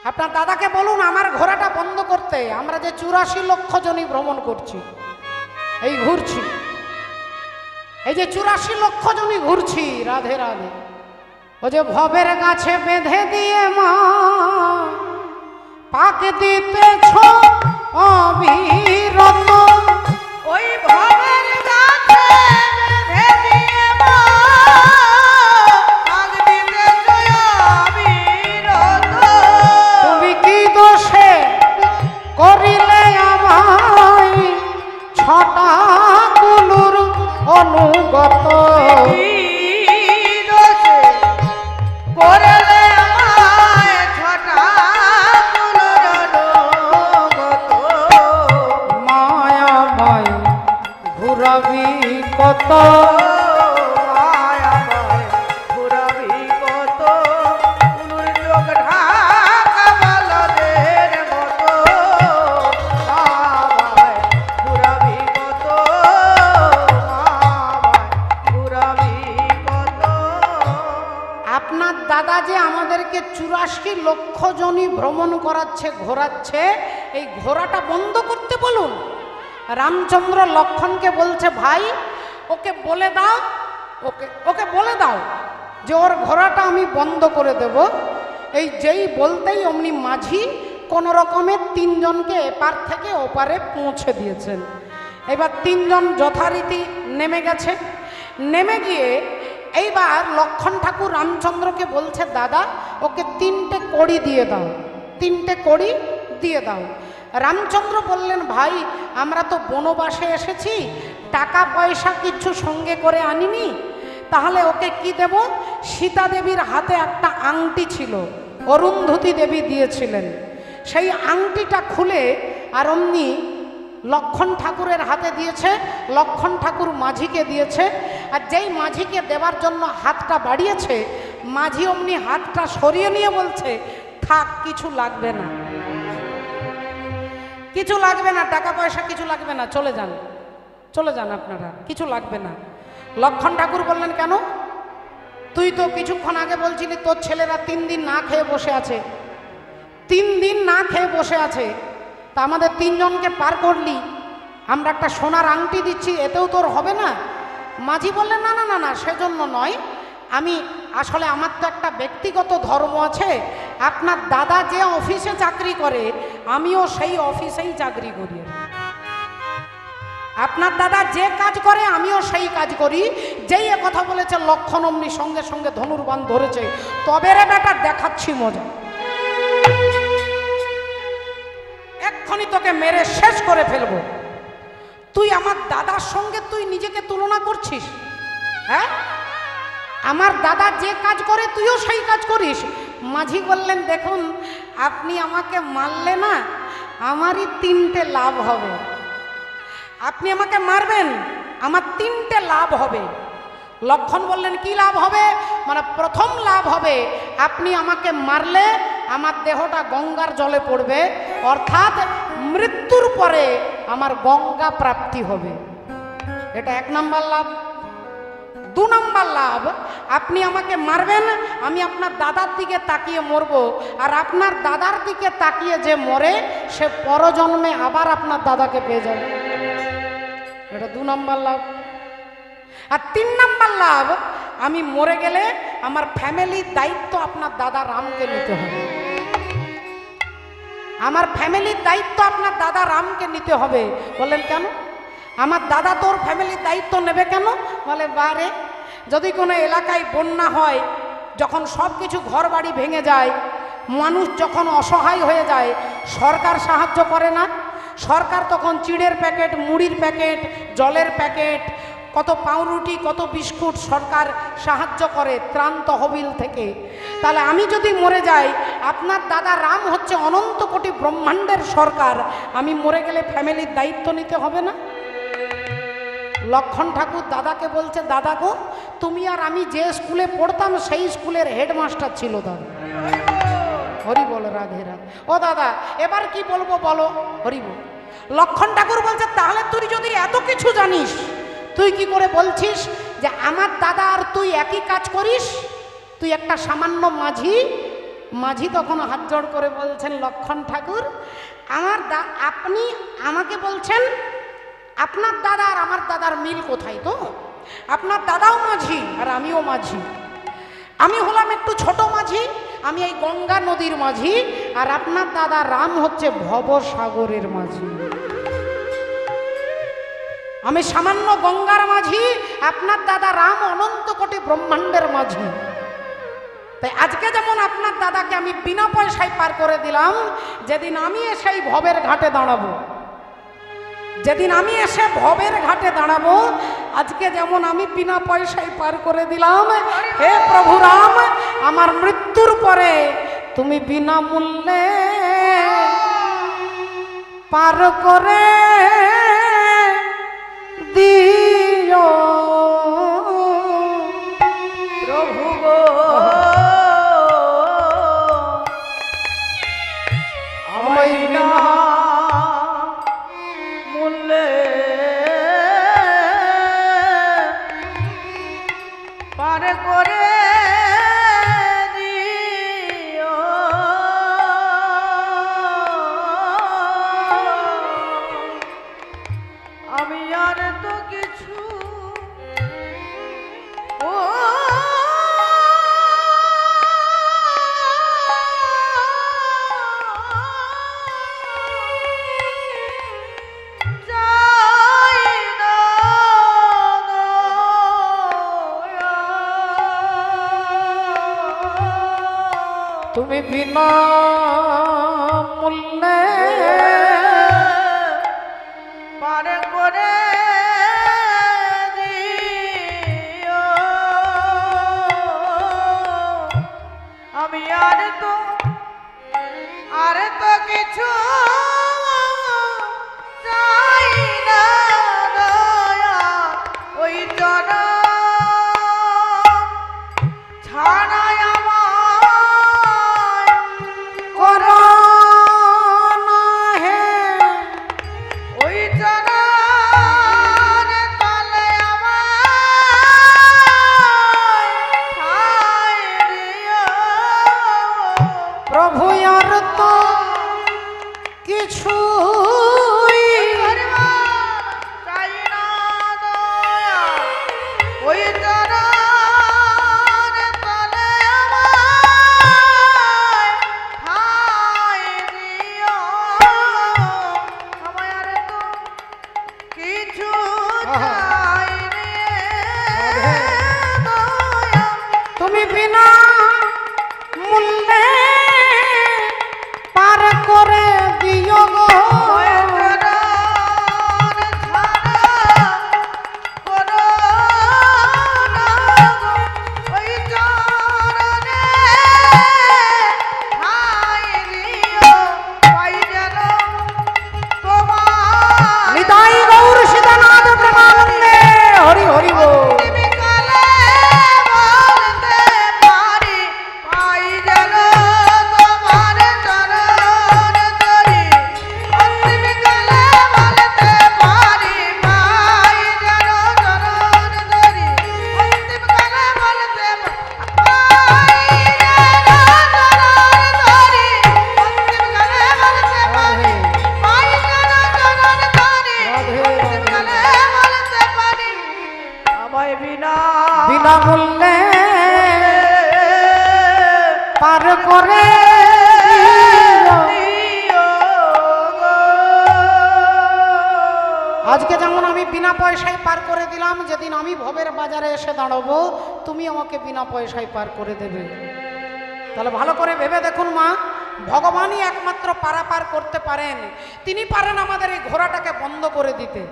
আপনার দাদাকে বলুন আমার ঘোড়াটা বন্ধ করতে। আমরা যে 84 লক্ষ জনই ভ্রমণ করছি, এই ঘুরছি, এই যে 84 লক্ষ জনই ঘুরছি, রাধে রাধে। ও যে ভবের গাছে বেঁধে দিয়ে মা পাক দিতেছ অবিরত, ওই ভবের গাছে বেঁধে দিয়ে মা পাক দিতেছ অবিরত। তুমি কি দোষে করিলে আমায় ছটা কুলুর অনুগত, কত ঘুরাবি কত, উলুর চোখ ঢাকা বলদের মতো, ঘুরাবি কত, ঘুরাবি কত। আপনার দাদা যে আমাদেরকে 84 লক্ষ জনই ভ্রমণ করাচ্ছে, ঘোরাচ্ছে, এই ঘোরাটা বন্ধ করতে বলুন। রামচন্দ্র লক্ষণকে বলছে ভাই ওকে বলে দাও, ওকে বলে দাও যে ওর ঘোড়াটা আমি বন্ধ করে দেব। এই যেই বলতেই অমনি মাঝি কোনো রকমের 3 জনকে এপার থেকে ওপারে পৌঁছে দিয়েছেন। এবার 3 জন যথারীতি নেমে গেছে। নেমে গিয়ে এইবার লক্ষণ ঠাকুর রামচন্দ্রকে বলছে দাদা ওকে 3টে কড়ি দিয়ে দাও, 3টে কড়ি দিয়ে দাও। রামচন্দ্র বললেন ভাই আমরা তো বনবাসে এসেছি, টাকা পয়সা কিছু সঙ্গে করে আনিনি, তাহলে ওকে কি দেব? সীতা দেবীর হাতে একটা আংটি ছিল, অরুন্ধতী দেবী দিয়েছিলেন, সেই আংটিটা খুলে আর অমনি লক্ষণ ঠাকুরের হাতে দিয়েছে, লক্ষণ ঠাকুর মাঝিকে দিয়েছে। আর যেই মাঝিকে দেওয়ার জন্য হাতটা বাড়িয়েছে, মাঝি অমনি হাতটা সরিয়ে নিয়ে বলছে, থাক, কিছু লাগবে না, কিছু লাগবে না, টাকা পয়সা কিছু লাগবে না, চলে যান, চলে যান আপনারা, কিছু লাগবে না। লক্ষণ ঠাকুর বললেন, কেন? তুই তো কিছুক্ষণ আগে বলছিলি তোর ছেলেরা 3 দিন না খেয়ে বসে আছে, 3 দিন না খেয়ে বসে আছে, তা আমাদের 3 জনকে পার করলি, আমরা একটা সোনার আংটি দিচ্ছি, এতেও তোর হবে না? মাঝি বললেন, না না না না, সেজন্য নয়, আমি আসলে আমার তো একটা ব্যক্তিগত ধর্ম আছে, আপনার দাদা যে অফিসে চাকরি করে আমিও সেই অফিসেই চাকরি করি, আপনার দাদা যে কাজ করে আমিও সেই কাজ করি। যেই কথা বলেছে লক্ষণ অমনি সঙ্গে সঙ্গে ধনুর্বাণ ধরেছে, তবে রে বেটা দেখাচ্ছি মজা, এক্ষুনি তোকে মেরে শেষ করে ফেলবো। তুই আমার দাদার সঙ্গে তুই নিজেকে তুলনা করছিস? হ্যাঁ, আমার দাদা যে কাজ করে তুইও সেই কাজ করিস? মাঝি বললেন, দেখুন, আপনি আমাকে মারলে না আমারই 3টে লাভ হবে, আপনি আমাকে মারবেন আমার 3টে লাভ হবে। লক্ষণ বললেন, কি লাভ হবে? মানে প্রথম লাভ হবে, আপনি আমাকে মারলে আমার দেহটা গঙ্গার জলে পড়বে, অর্থাৎ মৃত্যুর পরে আমার গঙ্গা প্রাপ্তি হবে, এটা 1 নম্বর লাভ। 2 নম্বর লাভ, আপনি আমাকে মারবেন, আমি আপনার দাদার দিকে তাকিয়ে মরবো, আর আপনার দাদার দিকে তাকিয়ে যে মরে সে পরজন্মে আবার আপনার দাদাকে পেয়ে যাবে, এটা 2 নম্বর লাভ। আর 3 নম্বর লাভ, আমি মরে গেলে আমার ফ্যামিলির দায়িত্ব আপনার দাদা রামকে নিতে হবে, আমার ফ্যামিলির দায়িত্ব আপনার দাদা রামকে নিতে হবে। বললেন, কেন? আমার দাদা তোর ফ্যামিলির দায়িত্ব নেবে কেন? বলে, বারে, যদি কোনো এলাকায় বন্যা হয়, যখন সব কিছু ঘর বাড়ি ভেঙে যায়, মানুষ যখন অসহায় হয়ে যায়, সরকার সাহায্য করে না? সরকার তখন চিড়ের প্যাকেট, মুড়ির প্যাকেট, জলের প্যাকেট, কত পাউরুটি, কত বিস্কুট সরকার সাহায্য করে ত্রাণ তহবিল থেকে। তাহলে আমি যদি মরে যাই, আপনার দাদা রাম হচ্ছে অনন্ত কোটি ব্রহ্মাণ্ডের সরকার, আমি মরে গেলে ফ্যামিলির দায়িত্ব নিতে হবে না? লক্ষণ ঠাকুর দাদাকে বলছে, দাদা গো, তুমি আর আমি যে স্কুলে পড়তাম সেই স্কুলের হেডমাস্টার ছিল দাদা। হরি বল, রাধে রাধে। ও দাদা, এবার কি বলবো বলো? হরি বল। লক্ষণ ঠাকুর বলছে, তাহলে তুই যদি এত কিছু জানিস, তুই কি করে বলছিস যে আমার দাদা আর তুই একই কাজ করিস? তুই একটা সামান্য মাঝি। মাঝি তখন হাত জোড় করে বলছেন, লক্ষণ ঠাকুর, আপনি আমাকে বলছেন আপনার দাদা আর আমার দাদার মিল কোথায়? তো আপনার দাদাও মাঝি আর আমিও মাঝি, আমি হলাম একটু ছোট মাঝি, আমি এই গঙ্গা নদীর মাঝি, আর আপনার দাদা রাম হচ্ছে ভবসাগরের মাঝি। আমি সামান্য গঙ্গার মাঝি, আপনার দাদা রাম অনন্ত কোটি ব্রহ্মাণ্ডের মাঝি। তাই আজকে যেমন আপনার দাদাকে আমি বিনা পয়সায় পার করে দিলাম, যেদিন আমি এসে এই ভবের ঘাটে দাঁড়াবো, যেদিন আমি এসে ভবের ঘাটে দাঁড়াবো, আজকে যেমন আমি বিনা পয়সায় পার করে দিলাম, হে প্রভু রাম, আমার মৃত্যুর পরে তুমি বিনামূল্যে পার করে দিও প্রভু গো, আমায় বিনা মূল্যে পার করে দিও। আমি আর তো কিছু তুমি বিনা মূল্যে পার করে দিও। আমি আর তো কিছু চাই না, দয়া ওই চরণ তুই চাই না দয়া ওই চরণের তলে আমায় ঠাঁই দিও। আমায় আর তো কিছু চাই রে দয়া। তুমি বিনা মূল্যে পার করে দিও গো ওই চরণ ছাড়া করো না গো। ওই চরণে ঠাঁই দিও। পাই যেন তোমার নিতাই গৌর সীতানাথ প্রেমানন্দে হরি হরি বল। অন্তিমকালে বলতে পারি পাই যেন তোমার চরণ ধরি। অন্তিমকালে বলতে পারি পাই যেন চরণ ধরি। অন্তিমকালে বলতে পাই যেন চরণ ধরি। অন্তিমকালে বলতে পারি পাই যেন চরণ ধরি। অন্তিমকালে বলতে পারি আমায় বিনা বিনামূল্যে পার করে দিও। আজকে যেমন আমি বিনা পয়সায় পার করে দিলাম, যেদিন আমি ভবের বাজারে এসে দাঁড়াবো তুমি আমাকে বিনা পয়সায় পার করে দেবে। তাহলে ভালো করে ভেবে দেখুন মা, ভগবানই একমাত্র পারাপার করতে পারেন। তিনি পারেন আমাদের এই ঘোড়াটাকে বন্ধ করে দিতে।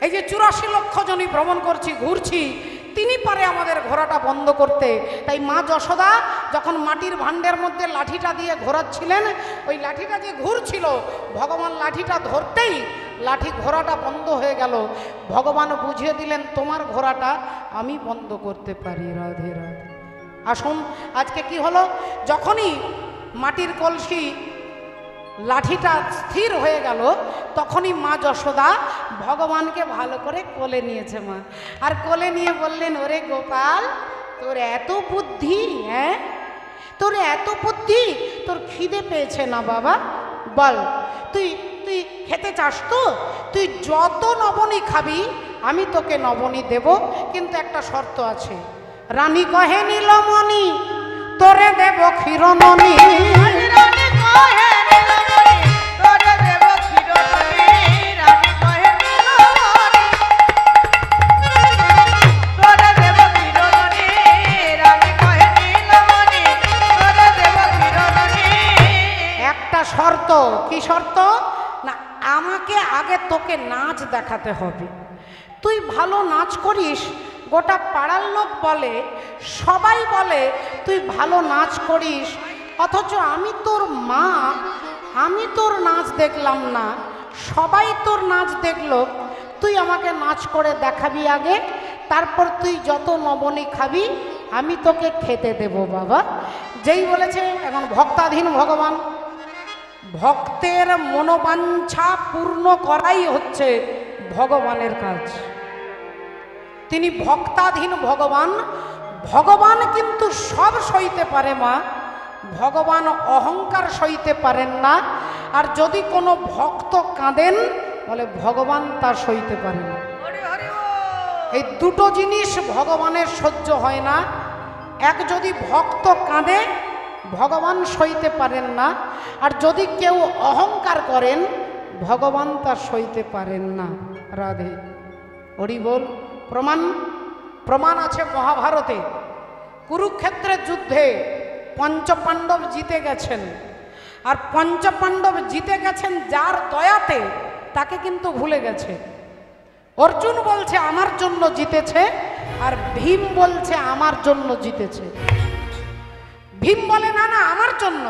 এই যে 84 লক্ষ জনই ভ্রমণ করছি, ঘুরছি, তিনি পারে আমাদের ঘোড়াটা বন্ধ করতে। তাই মা যশোদা যখন মাটির ভাণ্ডের মধ্যে লাঠিটা দিয়ে ঘোরাচ্ছিলেন, ওই লাঠিটা যে ঘুরছিল, ভগবান লাঠিটা ধরতেই লাঠি ঘোড়াটা বন্ধ হয়ে গেল। ভগবান বুঝিয়ে দিলেন তোমার ঘোড়াটা আমি বন্ধ করতে পারি। রাধে রাধে। আসুন, আজকে কি হলো, যখনই মাটির কলসি লাঠিটা স্থির হয়ে গেল, তখনই মা যশোদা ভগবানকে ভালো করে কোলে নিয়েছে মা। আর কোলে নিয়ে বললেন, ওরে গোপাল, তোর এত বুদ্ধি, হ্যাঁ তোর এত বুদ্ধি, তোর খিদে পেয়েছে না বাবা? বল, তুই তুই খেতে চাস তো? তুই যত নবনী খাবি আমি তোকে নবনী দেব, কিন্তু একটা শর্ত আছে। রানী কহে নীলমণি তোরে দেব ক্ষীরমণি। রানী কহে নীলমণি তোরে দেব ক্ষীরমণি। রানী কহে নীলমণি তোরে দেব ক্ষীরমণি। রানী কহে নীলমণি তোরে দেব ক্ষীরমণি। একটা শর্ত। কি শর্ত? না, আমাকে আগে তোকে নাচ দেখাতে হবে। তুই ভালো নাচ করিস, গোটা পাড়ার লোক বলে, সবাই বলে তুই ভালো নাচ করিস, অথচ আমি তোর মা, আমি তোর নাচ দেখলাম না, সবাই তোর নাচ দেখলো। তুই আমাকে নাচ করে দেখাবি আগে, তারপর তুই যত নবনী খাবি আমি তোকে খেতে দেব বাবা। যেই বলেছে, এখন ভক্তাধীন ভগবান, ভক্তের মনোবাঞ্ছা পূর্ণ করাই হচ্ছে ভগবানের কাজ। তিনি ভক্তাধীন ভগবান। ভগবান কিন্তু সব সইতে পারে মা, ভগবান অহংকার সইতে পারেন না। আর যদি কোনো ভক্ত কাঁদেন, বলে ভগবান তা সইতে পারে না। হরি হরি বল। এই দুটো জিনিস ভগবানের সহ্য হয় না। এক, যদি ভক্ত কাঁদে ভগবান সইতে পারেন না, আর যদি কেউ অহংকার করেন ভগবান তা সইতে পারেন না। রাধে হরি বল। প্রমাণ আছে মহাভারতে। কুরুক্ষেত্রের যুদ্ধে পঞ্চপাণ্ডব জিতে গেছেন, আর পঞ্চপাণ্ডব জিতে গেছেন যার দয়াতে, তাকে কিন্তু ভুলে গেছে। অর্জুন বলছে আমার জন্য জিতেছে, আর ভীম বলছে আমার জন্য জিতেছে। ভীম বলে না না আমার জন্য,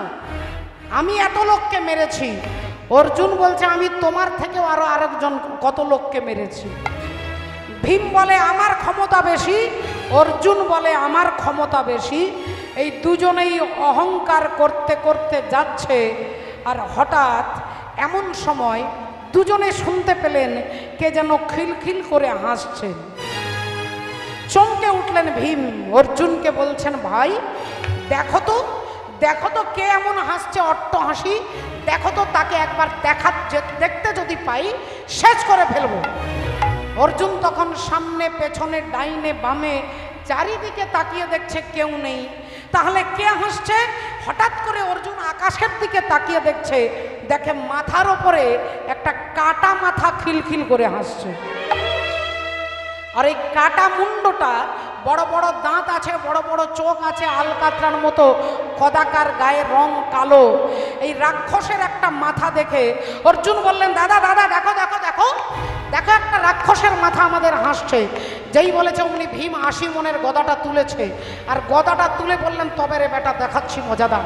আমি এত লোককে মেরেছি। অর্জুন বলছে আমি তোমার থেকেও আরো আরেকজন কত লোককে মেরেছি। ভীম বলে আমার ক্ষমতা বেশি, অর্জুন বলে আমার ক্ষমতা বেশি। এই দুজনেই অহংকার করতে করতে যাচ্ছে, আর হঠাৎ এমন সময় দুজনে শুনতে পেলেন কে যেন খিলখিল করে হাসছে। চমকে উঠলেন ভীম, অর্জুনকে বলছেন ভাই দেখো তো, দেখো তো কে এমন হাসছে অট্ট হাসি, দেখো তো তাকে একবার দেখতে যদি পাই শেষ করে ফেলবো। অর্জুন তখন সামনে পেছনে ডাইনে বামে চারিদিকে তাকিয়ে দেখছে কেউ নেই। তাহলে কে হাসছে? হঠাৎ করে অর্জুন আকাশের দিকে তাকিয়ে দেখছে, দেখে মাথার ওপরে একটা কাটা মাথা খিলখিল করে হাসছে। আর এই কাটা মুন্ডটা, বড় বড় দাঁত আছে, বড় বড় চোখ আছে, আলকাতরার মতো কদাকার, গায়ের রং কালো। এই রাক্ষসের একটা মাথা দেখে অর্জুন বললেন, দাদা দাদা দেখো দেখো দেখো দেখো, একটা রাক্ষসের মাথা আমাদের হাসছে। যেই বলেছে অমনি ভীম ৮০ মনের গদাটা তুলেছে, আর গদাটা তুলে বললেন, তবে রে বেটা দেখাচ্ছি মজাদার।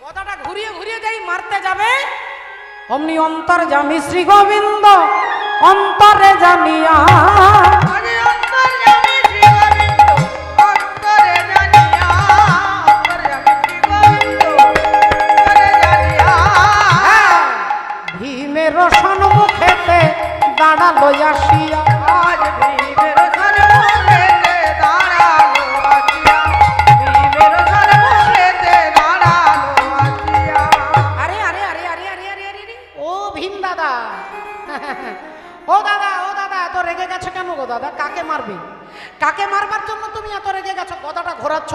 গদাটা ঘুরিয়ে ঘুরিয়ে যাই মারতে যাবে, অমনি অন্তরে জামি শ্রী গোবিন্দ অন্তরে জানিয়া, ভীমের সম্মুখেতে দাঁড়ালো আসিয়া, আজ ভীমের সম্মুখেতে দাঁড়ালো আসিয়া, ভীমের সম্মুখেতে দাঁড়ালো আসিয়া। আরে আরে আরে আরে আরে আরে আরে, ও ভীম দাদা, ও দাদা ও দাদা, এত রেগে গেছো কেন গো দাদা? কাকে মারবে? কাকে মারবার জন্য তুমি এত রেগে গেছো? গদাটা ঘোরাচ্ছ।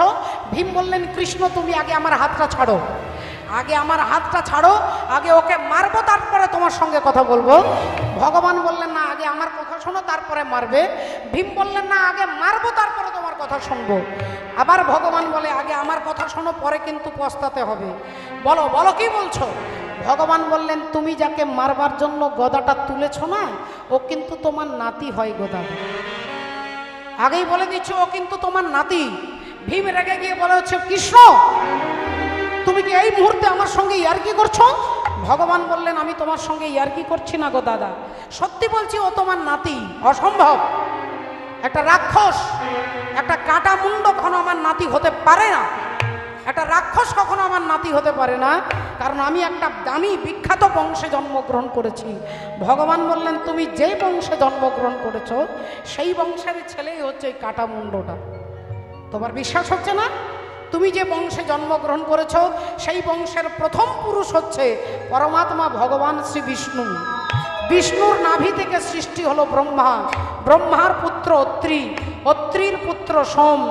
ভীম বললেন, কৃষ্ণ তুমি আগে আমার হাতটা ছাড়ো, আগে আমার হাতটা ছাড়ো, আগে ওকে মারবো তারপরে তোমার সঙ্গে কথা বলবো। ভগবান বললেন, না আগে আমার কথা শোনো তারপরে মারবে। ভীম বললেন, না আগে মারবো তারপরে তোমার কথা শুনবো। আবার ভগবান বলে, আগে আমার কথা শোনো, পরে কিন্তু পস্তাতে হবে। বলো বলো কি বলছো? ভগবান বললেন, তুমি যাকে মারবার জন্য গদাটা তুলেছ না, ও কিন্তু তোমার নাতি হয় গো দাদা। আগেই বলে দিচ্ছ, ও কিন্তু তোমার নাতি। ভীম রেগে গিয়ে বলে হচ্ছে, কৃষ্ণ তুমি কি এই মুহূর্তে আমার সঙ্গে ইয়ার্কি করছো? ভগবান বললেন, আমি তোমার সঙ্গে ইয়ার্কি করছি না গো দাদা, সত্যি বলছি, ও তোমার নাতি। অসম্ভব, একটা রাক্ষস, একটা কাটা মুন্ড কখনো আমার নাতি হতে পারে না, একটা রাক্ষস কখনো আমার নাতি হতে পারে না, কারণ আমি একটা দামি বিখ্যাত বংশে জন্মগ্রহণ করেছি। ভগবান বললেন, তুমি যে বংশে জন্মগ্রহণ করেছো সেই বংশের ছেলেই হচ্ছে এই কাটা মুন্ডটা। তোমার বিশ্বাস হচ্ছে না? তুমি যে বংশে জন্মগ্রহণ করেছ সেই বংশের প্রথম পুরুষ হচ্ছে পরমাত্মা ভগবান শ্রী বিষ্ণু। বিষ্ণুর নাভি থেকে সৃষ্টি হলো ব্রহ্মা, ব্রহ্মার পুত্র অত্রি, অত্রির পুত্র সোম,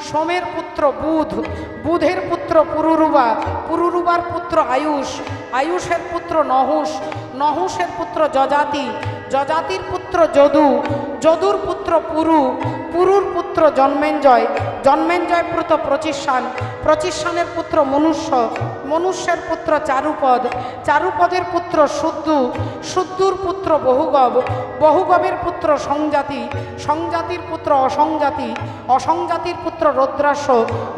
সোমের পুত্র বুধ, বুধের পুত্র পুরুরুবা, পুরুরুবার পুত্র আয়ুষ, আয়ুষের পুত্র নহুষ, নহুষের পুত্র যজাতি, যজাতির পুত্র যদু, যদুর পুত্র পুরু, পুরুর পুত্র জন্মেঞ্জয়, জন্মেঞ্জয় পুত্র প্রচিষ্ঠান, প্রচিষ্ঠানের পুত্র মনুষ্য, মনুষ্যের পুত্র চারুপদ, চারুপদের পুত্র শুদ্ধু, শুদ্ধুর পুত্র বহুগব, বহুগবের পুত্র সংজাতি, সংজাতির পুত্র অসংজাতি, অসংজাতির পুত্র রৌদ্রাস্য,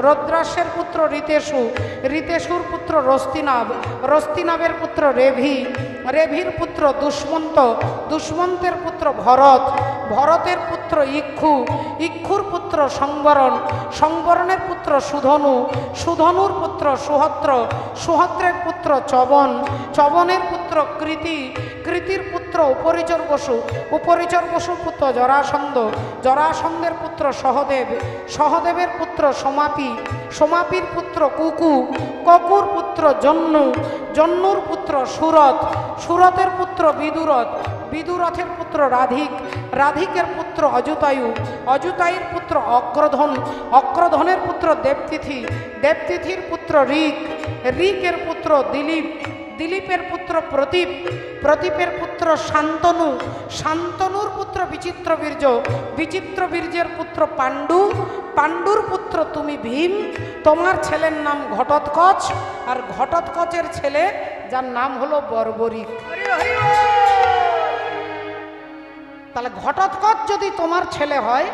রৌদ্রাস্যের পুত্র ঋতেশু, ঋতেশুর পুত্র রস্তিনাভ, রস্তিনাভের পুত্র রেভি, রেভির পুত্র দুষ্মন্ত, দুষ্মন্তের পুত্র ভরত, ভরতের পুত্র ইক্ষু, ইক্ষুর পুত্র সংবরণ, সংবরণের পুত্র সুধনু, সুধনুর পুত্র সুহত্র, সুহত্রের পুত্র চবন, চবনের পুত্র কৃতি, কৃতির পুত্র উপরিচর বসু, উপরিচর বসু পুত্র জরাসন্ধ, জরাসন্ধের পুত্র সহদেব, সহদেবের পুত্র সমাপি, সমাপির পুত্র কুকু, ককুর পুত্র জন্নু, জন্নুর পুত্র সুরথ, সুরথের পুত্র বিদুরথ, বিদুরথের পুত্র রাধিক, রাধিকের পুত্র অযুতায়ু, অযুতায়ুর পুত্র অক্রধন, অক্রধনের পুত্র দেবতিথি, দেবতিথির পুত্র ঋক, ঋকের পুত্র দিলীপ, দিলীপের পুত্র প্রদীপ, প্রদীপের পুত্র শান্তনু, শান্তনুর পুত্র বিচিত্রবীর্য, বিচিত্রবীর্যের পুত্র পাণ্ডু, পাণ্ডুর পুত্র তুমি ভীম, তোমার ছেলের নাম ঘটোৎকচ, আর ঘটোৎকচের ছেলে যার নাম হলো বর্বরিক। তাহলে ঘটোৎকচ যদি তোমার ছেলে হয়,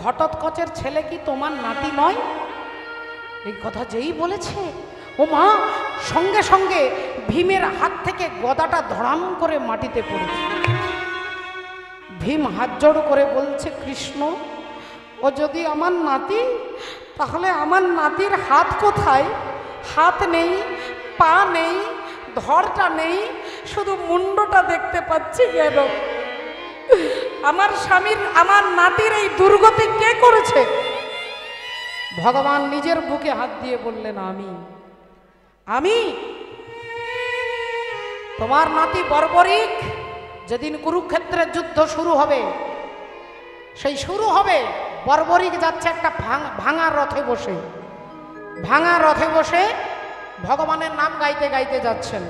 ঘটোৎকচের ছেলে কি তোমার নাতি নয়? এই কথা যেই বলেছে, ও মা, সঙ্গে সঙ্গে ভীমের হাত থেকে গদাটা ধড়াম করে মাটিতে পড়েছে। ভীম হাত জোড় করে বলছে, কৃষ্ণ ও যদি আমার নাতি, তাহলে আমার নাতির হাত কোথায়? হাত নেই, পা নেই, ধড়টা নেই, শুধু মুন্ডটা দেখতে পাচ্ছি কেন? আমার স্বামীর, আমার নাতির এই দুর্গতি কে করেছে? ভগবান নিজের বুকে হাত দিয়ে বললেন, আমি তোমার নাতি বর্বরিক যেদিন কুরুক্ষেত্রের যুদ্ধ শুরু হবে, সেই শুরু হবে বর্বরিক যাচ্ছে একটা ভাঙা রথে বসে, ভাঙা রথে বসে ভগবানের নাম গাইতে গাইতে যাচ্ছেন,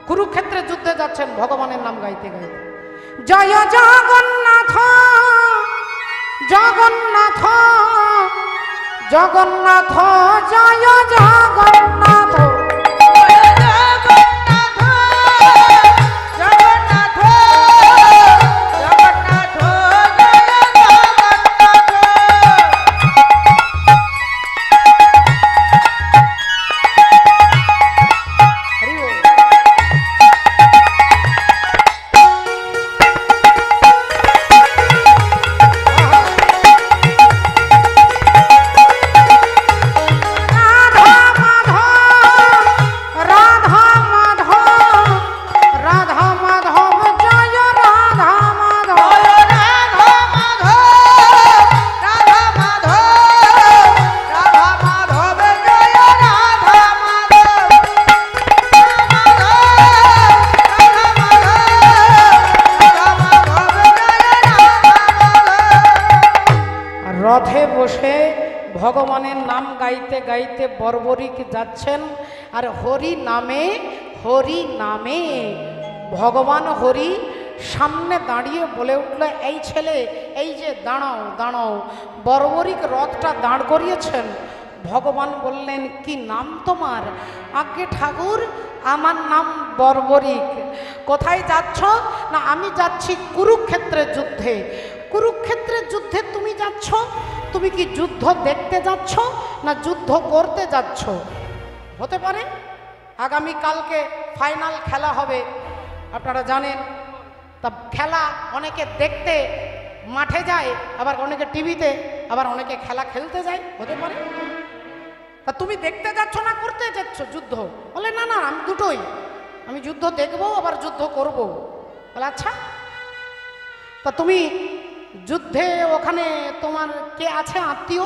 কুরুক্ষেত্রের যুদ্ধে যাচ্ছেন ভগবানের নাম গাইতে গাইতে। জয় জগন্নাথ জগন্নাথ জগন্নাথ জয় জগন্নাথ রথে বসে ভগবানের নাম গাইতে গাইতে বর্বরিক যাচ্ছেন। আর হরি নামে ভগবান হরি সামনে দাঁড়িয়ে বলে উঠল, এই ছেলে, এই যে দাঁড়াও দাঁড়াও। বর্বরিক রথটা দাঁড় করিয়েছেন। ভগবান বললেন, কি নাম তোমার? আজ্ঞে ঠাকুর, আমার নাম বর্বরিক। কোথায় যাচ্ছ? না, আমি যাচ্ছি কুরুক্ষেত্রের যুদ্ধে। কুরুক্ষেত্রের যুদ্ধে তুমি যাচ্ছ? তুমি কি যুদ্ধ দেখতে যাচ্ছ না যুদ্ধ করতে যাচ্ছ? হতে পারে আগামী কালকে ফাইনাল খেলা হবে, আপনারা জানেন। তা খেলা অনেকে দেখতে মাঠে যায়, আবার অনেকে টিভিতে, আবার অনেকে খেলা খেলতে যায়, হতে পারে। তা তুমি দেখতে যাচ্ছ না করতে যাচ্ছ যুদ্ধ? বলে না না, আমি দুটোই, আমি যুদ্ধ দেখবো আবার যুদ্ধ করব। বলে আচ্ছা, তা তুমি যুদ্ধে ওখানে তোমার কে আছে আত্মীয়?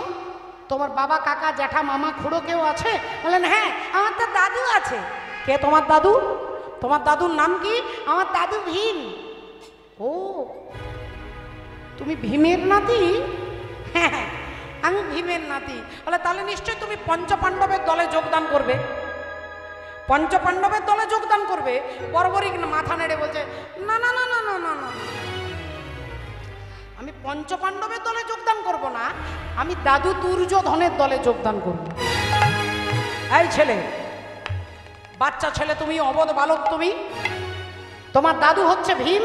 তোমার বাবা, কাকা, জ্যাঠা, মামা, খুড়ো কেউ আছে? বললেন হ্যাঁ, আমার তো দাদু আছে। কে তোমার দাদু? তোমার দাদুর নাম কি? আমার দাদু ভীম। ও, তুমি ভীমের নাতি? হ্যাঁ, আমি ভীমের নাতি। বলে তাহলে নিশ্চয়ই তুমি পঞ্চপাণ্ডবের দলে যোগদান করবে। পঞ্চপাণ্ডবের দলে যোগদান করবে? বর্বরিক মাথা নেড়ে বলছে, না না না না না না না, আমি পঞ্চপাণ্ডবের দলে যোগদান করব না, আমি দাদু দুর্যোধনের দলে যোগদান করব। এই ছেলে, বাচ্চা ছেলে তুমি, অবধ বালক তুমি, তোমার দাদু হচ্ছে ভীম,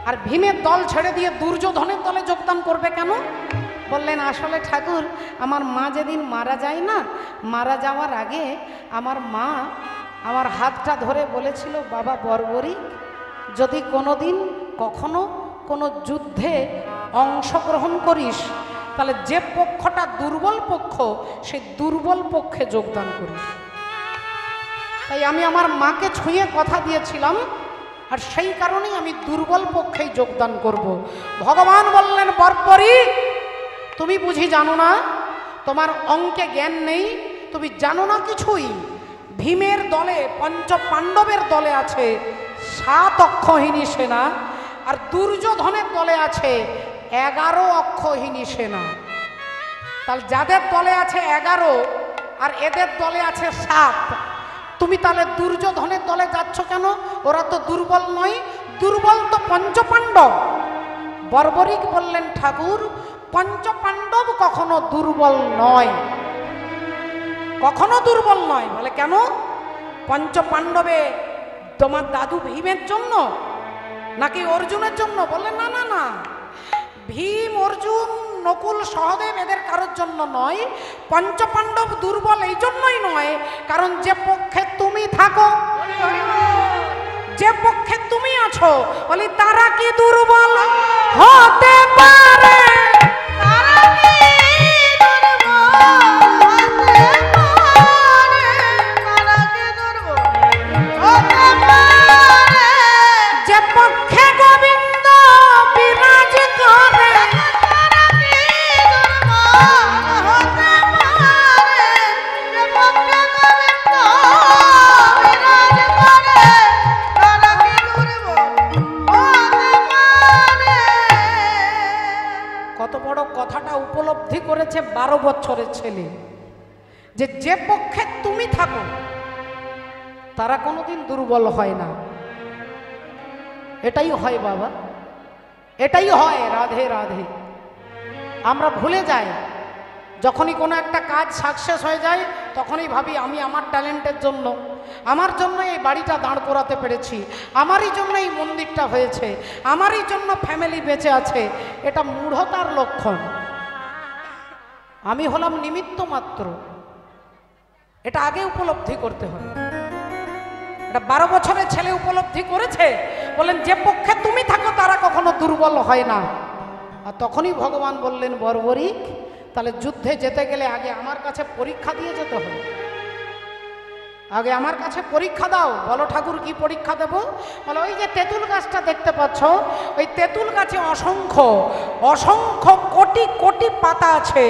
আর ভীমের দল ছেড়ে দিয়ে দুর্যোধনের দলে যোগদান করবে কেন? বললেন আসলে ঠাকুর, আমার মা যেদিন মারা যায় না, মারা যাওয়ার আগে আমার মা আমার হাতটা ধরে বলেছিল, বাবা বর্বরিক, যদি কোনোদিন কখনো কোনো যুদ্ধে অংশগ্রহণ করিস, তাহলে যে পক্ষটা দুর্বল পক্ষ, সেই দুর্বল পক্ষে যোগদান করিস। তাই আমি আমার মাকে ছুঁয়ে কথা দিয়েছিলাম, আর সেই কারণেই আমি দুর্বল পক্ষেই যোগদান করব। ভগবান বললেন, বর্বরিক, তুমি বুঝি জানো না, তোমার অঙ্কে জ্ঞান নেই, তুমি জানো না কিছুই। ভীমের দলে, পঞ্চপাণ্ডবের দলে আছে 7 অক্ষহীনী সেনা, আর দুর্যোধনের দলে আছে 11 অক্ষহীনী সেনা। তাহলে যাদের দলে আছে 11 আর এদের দলে আছে 7, তুমি তাহলে দুর্যোধনের দলে যাচ্ছ কেন? ওরা তো দুর্বল নয়, দুর্বল তো পঞ্চপাণ্ডব। বর্বরিক বললেন, ঠাকুর, পঞ্চপাণ্ডব কখনো দুর্বল নয়, কখনো দুর্বল নয়। বলে কেন? পঞ্চপাণ্ডবে তোমার দাদু ভীমের জন্য নাকি অর্জুনের জন্য? বললেন না না না, ভীম, অর্জুন, নকুল, সহদেব এদের কারোর জন্য নয়। পঞ্চপাণ্ডব দুর্বল এই জন্যই নয়, কারণ যে পক্ষে তুমি থাকো, যে পক্ষে তুমি আছো, বলি তারা কি দুর্বল হতে পারে? যে পক্ষে গোবিন্দ বিরাজ করে, ছেলে, যে যে পক্ষে তুমি থাকো তারা কোনোদিন দুর্বল হয় না। এটাই হয় বাবা, এটাই হয়। রাধে রাধে। আমরা ভুলে যাই, যখনই কোনো একটা কাজ সাকসেস হয়ে যায় তখনই ভাবি আমি আমার ট্যালেন্টের জন্য, আমার জন্য এই বাড়িটা দাঁড় করাতে পেরেছি, আমারই জন্য এই মন্দিরটা হয়েছে, আমারই জন্য ফ্যামিলি বেঁচে আছে। এটা মূঢ়তার লক্ষণ। আমি হলাম নিমিত্ত মাত্র, এটা আগে উপলব্ধি করতে হয়। এটা 12 বছরের ছেলে উপলব্ধি করেছে, বলেন যে পক্ষে তুমি থাকো তারা কখনো দুর্বল হয় না। আর তখনই ভগবান বললেন বর্বরিক, তাহলে যুদ্ধে যেতে গেলে আগে আমার কাছে পরীক্ষা দিয়ে যেতে হবে, আগে আমার কাছে পরীক্ষা দাও। বলো ঠাকুর কি পরীক্ষা দেব? বলো ওই যে তেঁতুল গাছটা দেখতে পাচ্ছ, ওই তেঁতুল গাছে অসংখ্য অসংখ্য কোটি কোটি পাতা আছে,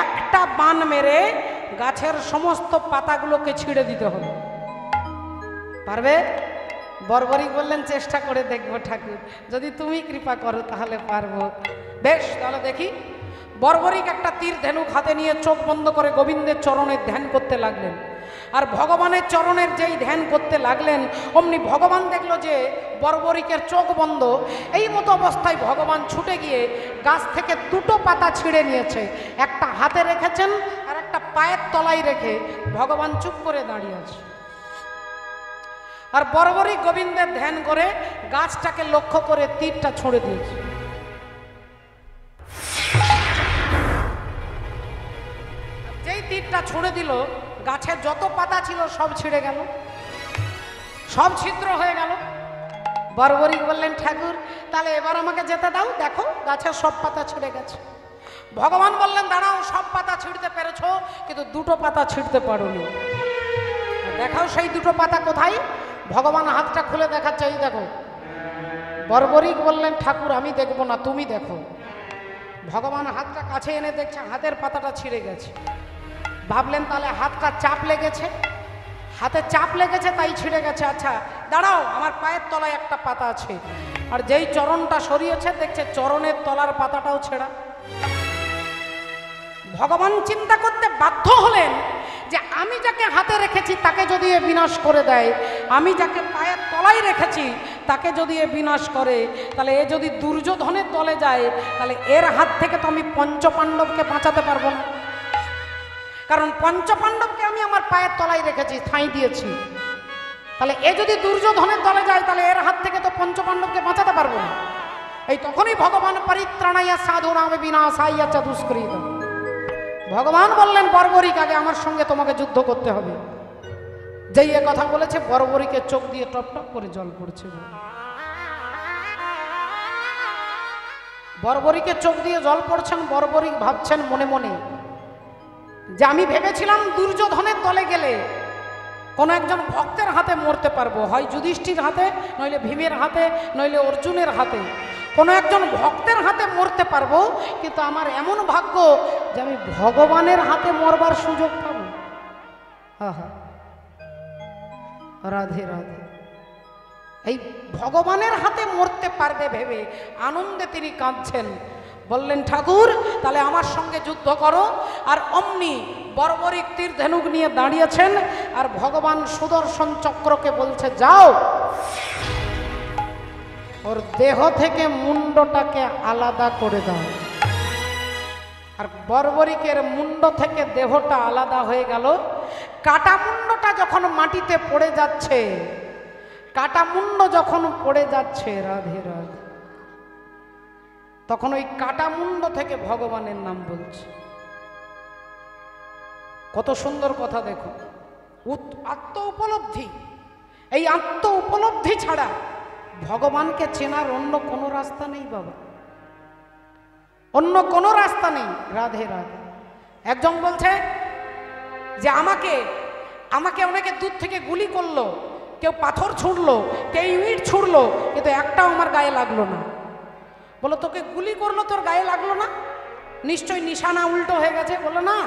একটা বান মেরে গাছের সমস্ত পাতাগুলোকে ছিঁড়ে দিতে হবে। পারবে? বর্বরিক বললেন চেষ্টা করে দেখবো ঠাকুর, যদি তুমি কৃপা করো তাহলে পারবো। বেশ, তাহলে দেখি। বর্বরিক একটা তীর ধেনুক হাতে নিয়ে চোখ বন্ধ করে গোবিন্দের চরণের ধ্যান করতে লাগলেন। আর ভগবানের চরণের যেই ধ্যান করতে লাগলেন, অমনি ভগবান দেখলো যে বর্বরিকের চোখ বন্ধ। এই মতো অবস্থায় ভগবান ছুটে গিয়ে গাছ থেকে 2টো পাতা ছিঁড়ে নিয়েছে, একটা হাতে রেখেছেন আর একটা পায়ের তলায় রেখে ভগবান চুপ করে দাঁড়িয়ে আছে। আর বর্বরিক গোবিন্দের ধ্যান করে গাছটাকে লক্ষ্য করে তীরটা ছুঁড়ে দিয়েছে। যেই তীরটা ছুঁড়ে দিল, গাছের যত পাতা ছিল সব ছিঁড়ে গেল, সব ছিদ্র হয়ে গেল। বর্বরিক বললেন ঠাকুর তাহলে এবার আমাকে যেতে দাও, দেখো গাছের সব পাতা ছিঁড়ে গেছে। ভগবান বললেন দাঁড়াও, সব পাতা ছিঁড়তে পেরেছো কিন্তু 2টো পাতা ছিঁড়তে পারোনি, দেখাও সেই 2টো পাতা কোথায়। ভগবান হাতটা খুলে দেখাচ্ছে, এই দেখো। বর্বরিক বললেন ঠাকুর আমি দেখবো না, তুমি দেখো। ভগবান হাতটা কাছে এনে দেখছে হাতের পাতাটা ছিঁড়ে গেছে। ভাবলেন তাহলে হাতটা চাপ লেগেছে, হাতে চাপ লেগেছে তাই ছিঁড়ে গেছে। আচ্ছা দাঁড়াও, আমার পায়ের তলায় একটা পাতা আছে। আর যেই চরণটা সরিয়েছে দেখছে চরণের তলার পাতাটাও ছেঁড়া। ভগবান চিন্তা করতে বাধ্য হলেন যে আমি যাকে হাতে রেখেছি তাকে যদি এ বিনাশ করে দেয়, আমি যাকে পায়ের তলায় রেখেছি তাকে যদি এ বিনাশ করে, তাহলে এ যদি দুর্যোধনের দলে যায় তাহলে এর হাত থেকে তো আমি পঞ্চপাণ্ডবকে বাঁচাতে পারবো না। কারণ পঞ্চপাণ্ডবকে আমি আমার পায়ের তলায় রেখেছি, ঠাঁই দিয়েছি। তাহলে এ যদি দুর্যোধনের দলে যায় তাহলে এর হাত থেকে তো পঞ্চপাণ্ডবকে বাঁচাতে পারবো না। এই তখনই ভগবান পরিত্রাণায়া সাধুনাম বিনাশায়া চ দুষ্কৃতম। ভগবান বললেন বর্বরিক আগে আমার সঙ্গে তোমাকে যুদ্ধ করতে হবে। যেই এ কথা বলেছে বর্বরিকের চোখ দিয়ে টপ টপ করে জল পড়ছে। বর্বরিকের চোখ দিয়ে জল পড়ছেন। বর্বরিক ভাবছেন মনে মনে যে আমি ভেবেছিলাম দুর্যোধনের দলে গেলে কোনো একজন ভক্তের হাতে মরতে পারবো, হয় যুধিষ্ঠির হাতে, নইলে ভীমের হাতে, নইলে অর্জুনের হাতে, কোনো একজন ভক্তের হাতে মরতে পারবো। কিন্তু আমার এমন ভাগ্য যে আমি ভগবানের হাতে মরবার সুযোগ পাবো। আহা, রাধে রাধে। এই ভগবানের হাতে মরতে পারবে ভেবে আনন্দে তিনি কাঁদছেন। বললেন ঠাকুর তাহলে আমার সঙ্গে যুদ্ধ করো। আর অমনি বর্বরিক তীর ধনুক নিয়ে দাঁড়িয়েছেন আর ভগবান সুদর্শন চক্রকে বলছে যাও, ওর দেহ থেকে মুন্ডটাকে আলাদা করে দাও। আর বর্বরিকের মুন্ড থেকে দেহটা আলাদা হয়ে গেল। কাটা মুন্ডটা যখন মাটিতে পড়ে যাচ্ছে, কাটা মুন্ড যখন পড়ে যাচ্ছে, রাধে রাধে, তখন ওই কাটা মুন্ড থেকে ভগবানের নাম বলছে। কত সুন্দর কথা দেখো, আত্ম উপলব্ধি। এই আত্ম উপলব্ধি ছাড়া ভগবানকে চেনার অন্য কোনো রাস্তা নেই বাবা, অন্য কোনো রাস্তা নেই। রাধে রাধে। একজন বলছে যে আমাকে অনেকে দূর থেকে গুলি করলো, কেউ পাথর ছুঁড়লো, কেউ ইট ছুঁড়লো, কিন্তু একটাও আমার গায়ে লাগলো না। বলো তোকে গুলি করলো, তোর গায়ে লাগলো না? নিশ্চয়ই নিশানা উল্টো হয়ে গেছে। বলো না,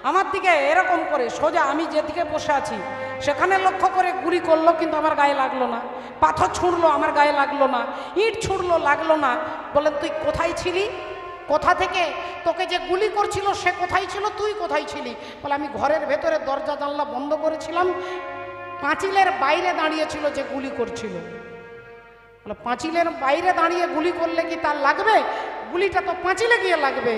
আমার দিকে এরকম করে সোজা আমি যেদিকে বসে আছি সেখানে লক্ষ্য করে গুলি করলো, কিন্তু আমার গায়ে লাগলো না। পাথর ছুঁড়লো, আমার গায়ে লাগলো না। ইট ছুঁড়লো, লাগলো না। বলেন তুই কোথায় ছিলি? কোথা থেকে তোকে যে গুলি করছিল সে কোথায় ছিল, তুই কোথায় ছিলি? বলে আমি ঘরের ভেতরে দরজা জানলা বন্ধ করেছিলাম, পাঁচিলের বাইরে দাঁড়িয়েছিল যে গুলি করছিল। বলে পাঁচিলের বাইরে দাঁড়িয়ে গুলি করলে কি তার লাগবে? গুলিটা তো পাঁচিলে গিয়ে লাগবে।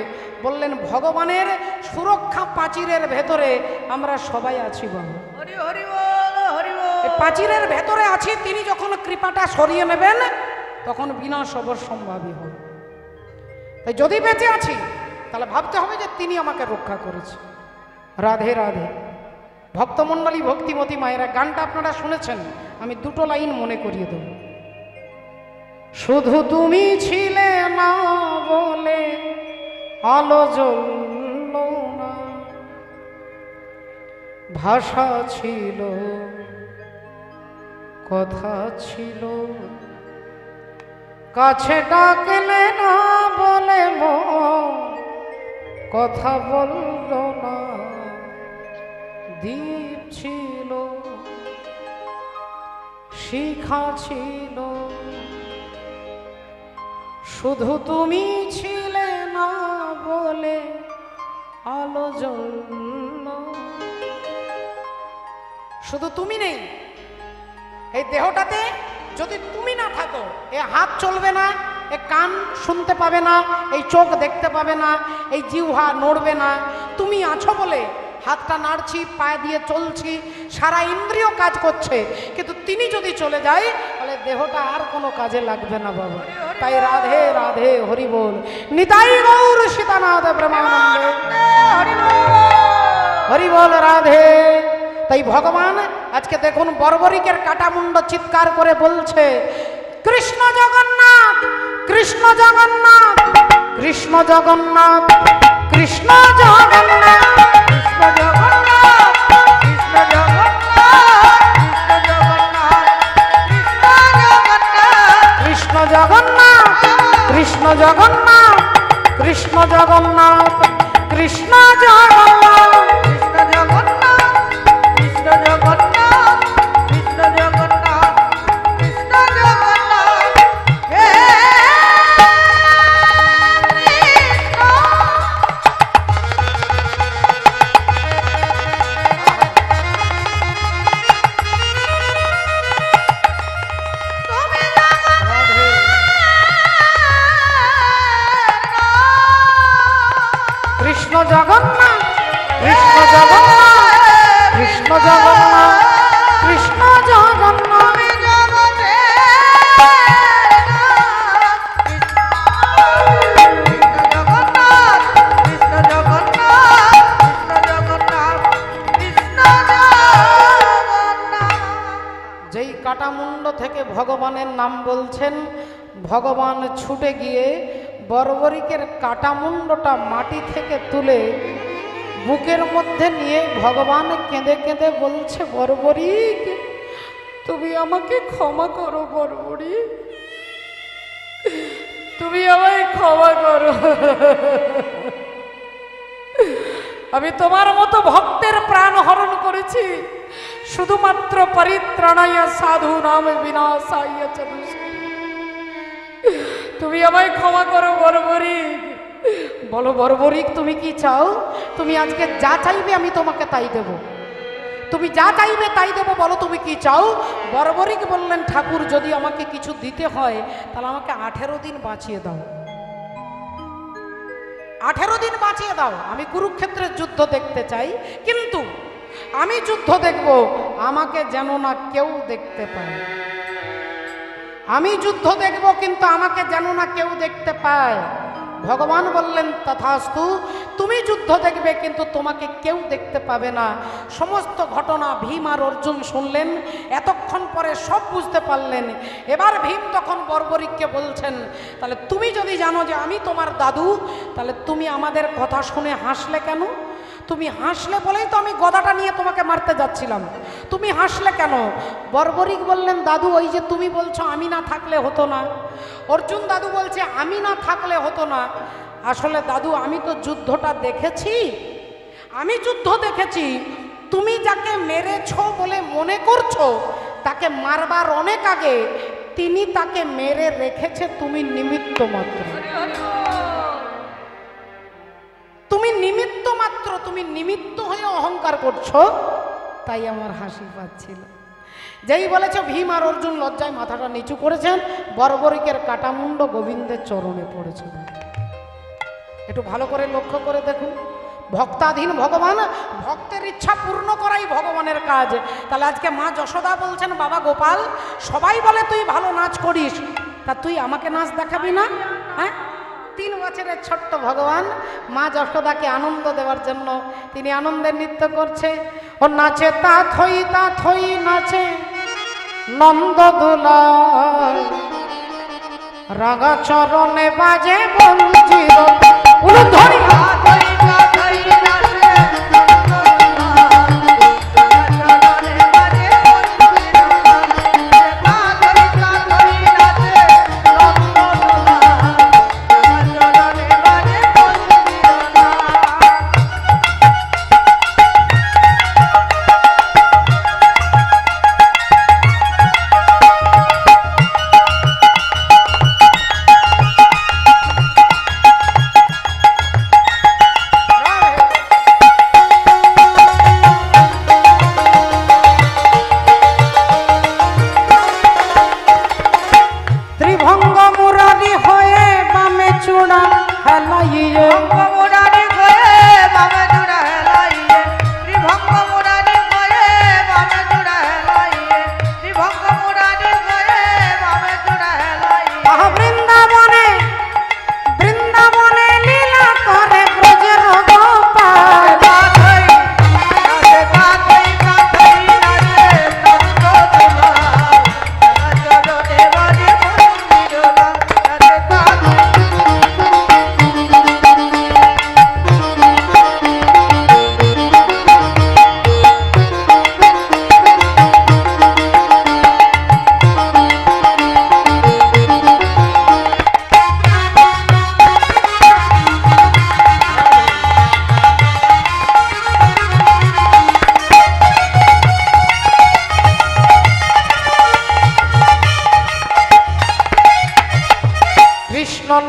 বললেন ভগবানের সুরক্ষা পাঁচিলের ভেতরে আমরা সবাই আছি বাবু। হরি হরি বল, হরি বল। এই পাঁচিলের ভেতরে আছি, তিনি যখন কৃপাটা সরিয়ে নেবেন তখন বিনাশ অবশ্যম্ভাবী হবে। তাই যদি বেঁচে আছি তাহলে ভাবতে হবে যে তিনি আমাকে রক্ষা করেছে। রাধে রাধে। ভক্তমণ্ডলী, ভক্তিমতী মায়েরা, গানটা আপনারা শুনেছেন, আমি দুটো লাইন মনে করিয়ে দেব। শুধু তুমি ছিলে না বলে আলো জ্বলল না, ভাষা ছিল কথা ছিল, কাছে ডাকলে না বলে মন কথা বলল না, দ্বীপ ছিল শিখা ছিল, শুধু তুমি ছিলে না বলে আলো জ্বলল। শুধু তুমি নেই এই দেহটাতে, যদি তুমি না থাকো এ হাত চলবে না, এ কান শুনতে পাবে না, এই চোখ দেখতে পাবে না, এই জিহ্বা নড়বে না। তুমি আছো বলে হাতটা নাড়ছি, পায়ে দিয়ে চলছি, সারা ইন্দ্রিয় কাজ করছে। কিন্তু তিনি যদি চলে যায় তাহলে দেহটা আর কোনো কাজে লাগবে না বাবা। তাই রাধে রাধে, হরি বল, নিতাই গৌর সীতানাথ প্রেমানন্দে, হরি বল, রাধে। তাই ভগবান আজকে দেখুন বর্বরিকের কাটামুন্ড চিৎকার করে বলছে, কৃষ্ণ জগন্নাথ, কৃষ্ণ জগন্নাথ, কৃষ্ণ জগন্নাথ, কৃষ্ণ জগন্নাথ, কৃষ্ণ জগন্নাথ, কৃষ্ণ জগন্নাথ, কৃষ্ণ জগন্নাথ, কৃষ্ণ জগন্নাথ, কৃষ্ণ জগন্নাথ, কৃষ্ণ জগন্নাথ, কৃষ্ণ জগন্নাথ, কৃষ্ণ জগন্নাথ, কৃষ্ণ জগন্নাথ, কৃষ্ণ জগন্নাথ, হে কৃষ্ণ জগন্নাথ, কৃষ্ণ জগন্নাথ, কৃষ্ণ জগন্নাথ, কৃষ্ণ জগন্নাথ, যেই কাটামুন্ড থেকে ভগবানের নাম বলছেন, ভগবান ছুটে গিয়ে বর্বরিকের কাটামুন্ডটা মাটি থেকে তুলে বুকের মধ্যে নিয়ে ভগবান কেঁদে কেঁদে বলছে, বর্বরিক তুমি আমাকে ক্ষমা করো, বর্বরিক তুমি আমায় ক্ষমা করো। আমি তোমার মতো ভক্তের প্রাণ হরণ করেছি শুধুমাত্র পরিত্রাণায় সাধু নাম বিনাশায় চ দুষ্কৃতম। তুমি আমায় ক্ষমা করো বর্বরিক। বলো বর্বরিক তুমি কি চাও? তুমি আজকে যা চাইবে আমি তোমাকে তাই দেব। তুমি যা চাইবে তাই দেব, বলো তুমি কি চাও? বর্বরিক বললেন, ঠাকুর যদি আমাকে কিছু দিতে হয় তাহলে আমাকে 18 দিন বাঁচিয়ে দাও, 18 দিন বাঁচিয়ে দাও। আমি কুরুক্ষেত্রের যুদ্ধ দেখতে চাই, কিন্তু আমি যুদ্ধ দেখব আমাকে যেন না কেউ দেখতে পায়। আমি যুদ্ধ দেখব কিন্তু আমাকে যেন না কেউ দেখতে পায়। ভগবান বললেন, তথাস্তু, তুমি যুদ্ধ দেখবে কিন্তু তোমাকে কেউ দেখতে পাবে না। সমস্ত ঘটনা ভীম আর অর্জুন শুনলেন, এতক্ষণ পরে সব বুঝতে পারলেন। এবার ভীম তখন বর্বরিককে বলছেন, তাহলে তুমি যদি জানো যে আমি তোমার দাদু, তাহলে তুমি আমাদের কথা শুনে হাসলে কেন? তুমি হাসলে বলেই তো আমি গদাটা নিয়ে তোমাকে মারতে যাচ্ছিলাম, তুমি হাসলে কেন? বর্বরিক বললেন, দাদু ওই যে তুমি বলছো আমি না থাকলে হতো না। অর্জুন দাদু বলছে আমি না থাকলে হতো না। আসলে দাদু আমি তো যুদ্ধটা দেখেছি, আমি যুদ্ধ দেখেছি। তুমি যাকে মেরেছো বলে মনে করছো, তাকে মারবার অনেক আগে তিনি তাকে মেরে রেখেছে, তুমি নিমিত্ত মাত্র। তুমি নিমিত্ত হয়ে অহংকার করছো, তাই আমার হাসি পাচ্ছিল। যেই বলেছে ভীম আর অর্জুন লজ্জায় মাথাটা নিচু করেছেন, বর্বরিকের কাটামুন্ড গোবিন্দের চরণে পড়েছে। একটু ভালো করে লক্ষ্য করে দেখুন, ভক্তাধীন ভগবান, ভক্তের ইচ্ছা পূর্ণ করাই ভগবানের কাজ। তাহলে আজকে মা যশোদা বলছেন, বাবা গোপাল, সবাই বলে তুই ভালো নাচ করিস, তা তুই আমাকে নাচ দেখাবি না? হ্যাঁ, 3 বছরের ছোট্ট ভগবান মা যশোদাকে আনন্দ দেওয়ার জন্য তিনি আনন্দের নৃত্য করছে। ও নাচে তা থই নাচে নন্দ দুলাল, রাগা চরণে বাজে বঞ্চির উলুধ্বনি।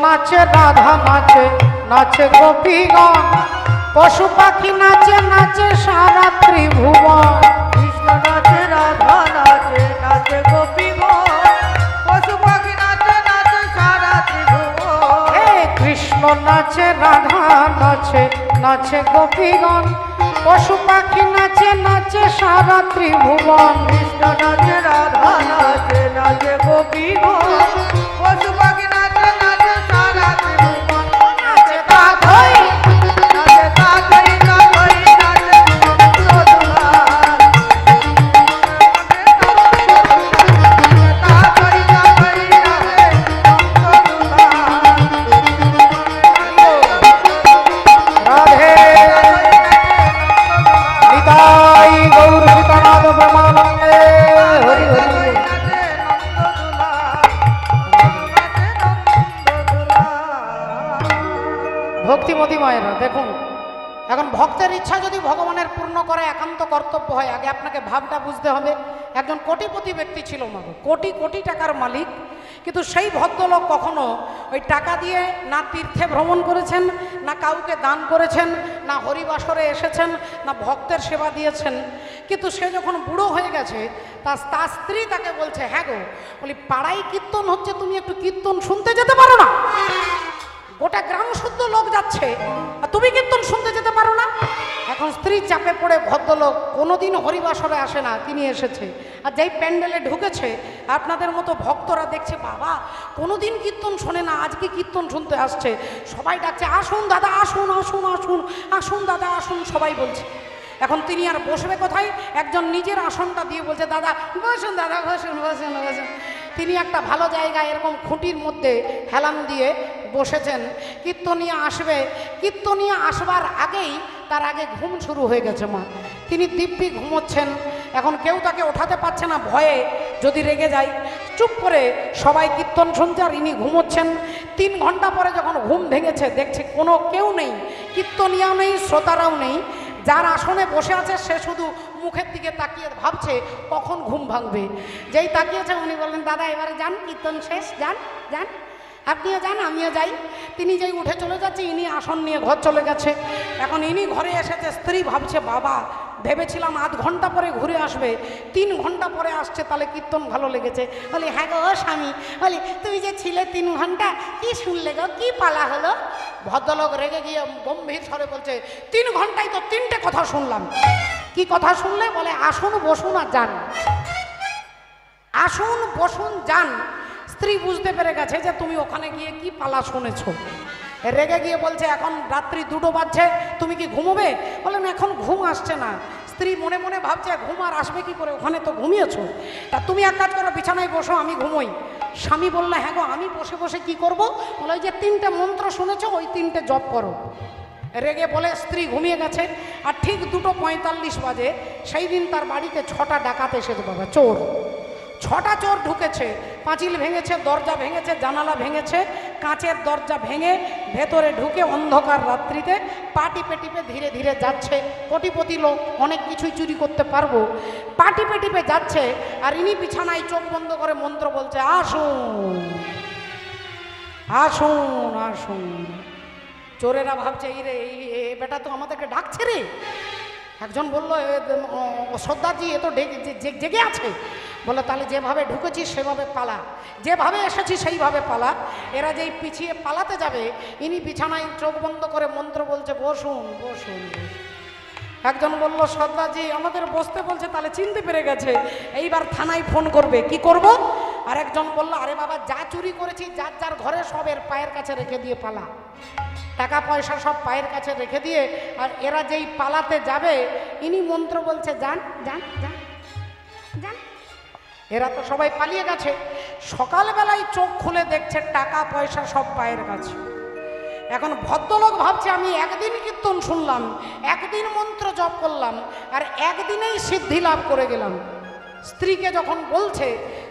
নাচে রাধা নাচে নাচে গোপীগণ, পশু পাখি নাচে নাচে সারা ত্রিভুবন। কৃষ্ণ নাচে রাধা নাচে নাচে গোপীগণ, পশু পাখি নাচে নাচে সারা ত্রিভুবন। হে কৃষ্ণ নাচে রাধা নাচে নাচে গোপীগণ, পশু পাখি নাচে নাচে সারা ত্রিভুবন। কৃষ্ণ নাচে রাধা নাচে নাচে গোপীগণ, পশু পাখি নাচে নাচে সারা ত্রিভুবন। নাচে তা ধই নাচে তা ধই নাচে নন্দ দুলাল, তা ধই নাচে নন্দ দুলাল। রাধে নিতাই গৌর সীতানাথ ব্রহ্মানন্দে হরি হরি। ভক্তিমতী মায়েরা দেখুন, এখন ভক্তের ইচ্ছা যদি ভগবানের পূর্ণ করে একান্ত কর্তব্য হয়। আগে আপনাকে ভাবটা বুঝতে হবে, একজন কোটিপতি ব্যক্তি ছিল মাগো, কোটি কোটি টাকার মালিক, কিন্তু সেই ভদ্রলোক কখনো ওই টাকা দিয়ে না তীর্থে ভ্রমণ করেছেন, না কাউকে দান করেছেন, না হরিবাসরে এসেছেন, না ভক্তের সেবা দিয়েছেন। কিন্তু সে যখন বুড়ো হয়ে গেছে, তার স্ত্রী তাকে বলছে, হ্যাঁ গো, বলি পাড়ায় কীর্তন হচ্ছে, তুমি একটু কীর্তন শুনতে যেতে পারো না? গোটা গ্রাম শুদ্ধ লোক যাচ্ছে আর তুমি কীর্তন শুনতে যেতে পারো না? এখন স্ত্রী চাপে পড়ে ভদ্রলোক কোনোদিন হরিবাসরে আসে না, তিনি এসেছে। আর যেই প্যান্ডেলে ঢুকেছে, আপনাদের মতো ভক্তরা দেখছে, বাবা কোনোদিন কীর্তন শোনে না, আজকে কীর্তন শুনতে আসছে। সবাই ডাকছে, আসুন দাদা আসুন, আসুন আসুন, আসুন দাদা আসুন, সবাই বলছে। এখন তিনি আর বসবে কোথায়? একজন নিজের আসনটা দিয়ে বলছে, দাদা বসুন, দাদা বসুন বসুন বসুন। তিনি একটা ভালো জায়গায় এরকম খুঁটির মধ্যে হেলান দিয়ে বসেছেন। কীর্তনিয়া আসবে, কীর্তনিয়া আসবার আগেই তার আগে ঘুম শুরু হয়ে গেছে মা। তিনি দিব্যি ঘুমোচ্ছেন। এখন কেউ তাকে ওঠাতে পারছে না ভয়ে, যদি রেগে যায়। চুপ করে সবাই কীর্তন শুনছে আর ইনি ঘুমোচ্ছেন। 3 ঘন্টা পরে যখন ঘুম ভেঙেছে, দেখছে কোনো কেউ নেই, কীর্তনিয়াও নেই, শ্রোতারাও নেই। যার আসনে বসে আছে সে শুধু মুখের দিকে তাকিয়ে ভাবছে কখন ঘুম ভাঙবে। যেই তাকিয়েছে উনি বললেন, দাদা এবারে যান, কীর্তন শেষ, যান যান। আপনিও যান আমিও যাই। তিনি যেই উঠে চলে যাচ্ছে, ইনি আসন নিয়ে ঘর চলে গেছে। এখন ইনি ঘরে এসেছে, স্ত্রী ভাবছে বাবা ভেবেছিলাম আধ ঘন্টা পরে ঘুরে আসবে, 3 ঘন্টা পরে আসছে, তাহলে কীর্তন ভালো লেগেছে। বলি হ্যাঁ গো স্বামী, বলি তুমি যে ছিলে 3 ঘন্টা, কি শুনলে গো, কি পালা হলো? ভদ্রলোক রেগে গিয়ে গম্ভীর স্বরে বলছে 3 ঘন্টায় তো 3টে কথা শুনলাম। কি কথা শুনলে? বলে আসুন বসুন আর যান, আসুন বসুন যান। স্ত্রী বুঝতে পেরে গেছে যে তুমি ওখানে গিয়ে কি পালা শুনেছো। রেগে গিয়ে বলছে এখন রাত্রি 2টো বাজছে, তুমি কি ঘুমোবে? বললেন এখন ঘুম আসছে না। স্ত্রী মনে মনে ভাবছে ঘুম আর আসবে কি করে, ওখানে তো ঘুমিয়েছো। তা তুমি এক কাজ করো, বিছানায় বসো, আমি ঘুমোই। স্বামী বললে হ্যাঁ গো আমি বসে বসে কি করব? বলে ওই যে 3টে মন্ত্র শুনেছো, ওই 3টে জপ করো। রেগে বলে স্ত্রী ঘুমিয়ে গেছে। আর ঠিক 2:45 বাজে সেই দিন তার বাড়িতে 6টা ডাকাত এসেছে বাবা, চোর। 6টা চোর ঢুকেছে, পাঁচিল ভেঙেছে, দরজা ভেঙেছে, জানালা ভেঙেছে, কাঁচের দরজা ভেঙে ভেতরে ঢুকে অন্ধকার রাত্রিতে পা টিপে টিপে ধীরে ধীরে যাচ্ছে। কোটিপতি লোক, অনেক কিছুই চুরি করতে পারবো। পা টিপে টিপে যাচ্ছে আর ইনি বিছানায় চোখ বন্ধ করে মন্ত্র বলছে আসুন আসুন আসুন। চোরেরা ভাবছে এই রে এই বেটা তো আমাদেরকে ডাকছে রে। একজন বলল শ্রদ্ধাজি এ তো জেগে আছে। বলে তাহলে যেভাবে ঢুকেছিস সেভাবে পালা, যেভাবে এসেছিস সেইভাবে পালা। এরা যেই পিছিয়ে পালাতে যাবে, ইনি বিছানায় চোখ বন্ধ করে মন্ত্র বলছে বসুন বসুন। একজন বলল শ্রদ্ধাজি আমাদের বসতে বলছে, তাহলে চিনতে পেরে গেছে, এইবার থানায় ফোন করবে, কি করব? আর একজন বলল আরে বাবা যা চুরি করেছি যার যার ঘরে সব এর পায়ের কাছে রেখে দিয়ে পালা, টাকা পয়সা সব পায়ের কাছে রেখে দিয়ে। আর এরা যেই পালাতে যাবে ইনি মন্ত্র বলছে যান যান যান যান। এরা তো সবাই পালিয়ে গেছে। সকালবেলায় চোখ খুলে দেখছে টাকা পয়সা সব পায়ের কাছে। এখন ভদ্রলোক ভাবছে আমি একদিন কীর্তন শুনলাম, একদিন মন্ত্র জপ করলাম, আর একদিনেই সিদ্ধি লাভ করে গেলাম। স্ত্রীকে যখন বলছে,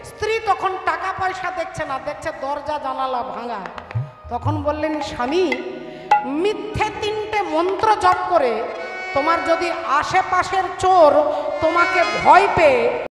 স্ত্রী তখন টাকা পয়সা দেখছে না, দেখছে দরজা জানালা ভাঙা। তখন বললেন স্বামী মিথ্যে 3টে মন্ত্র জপ করে তোমার যদি আশেপাশের চোর তোমাকে ভয় পেয়ে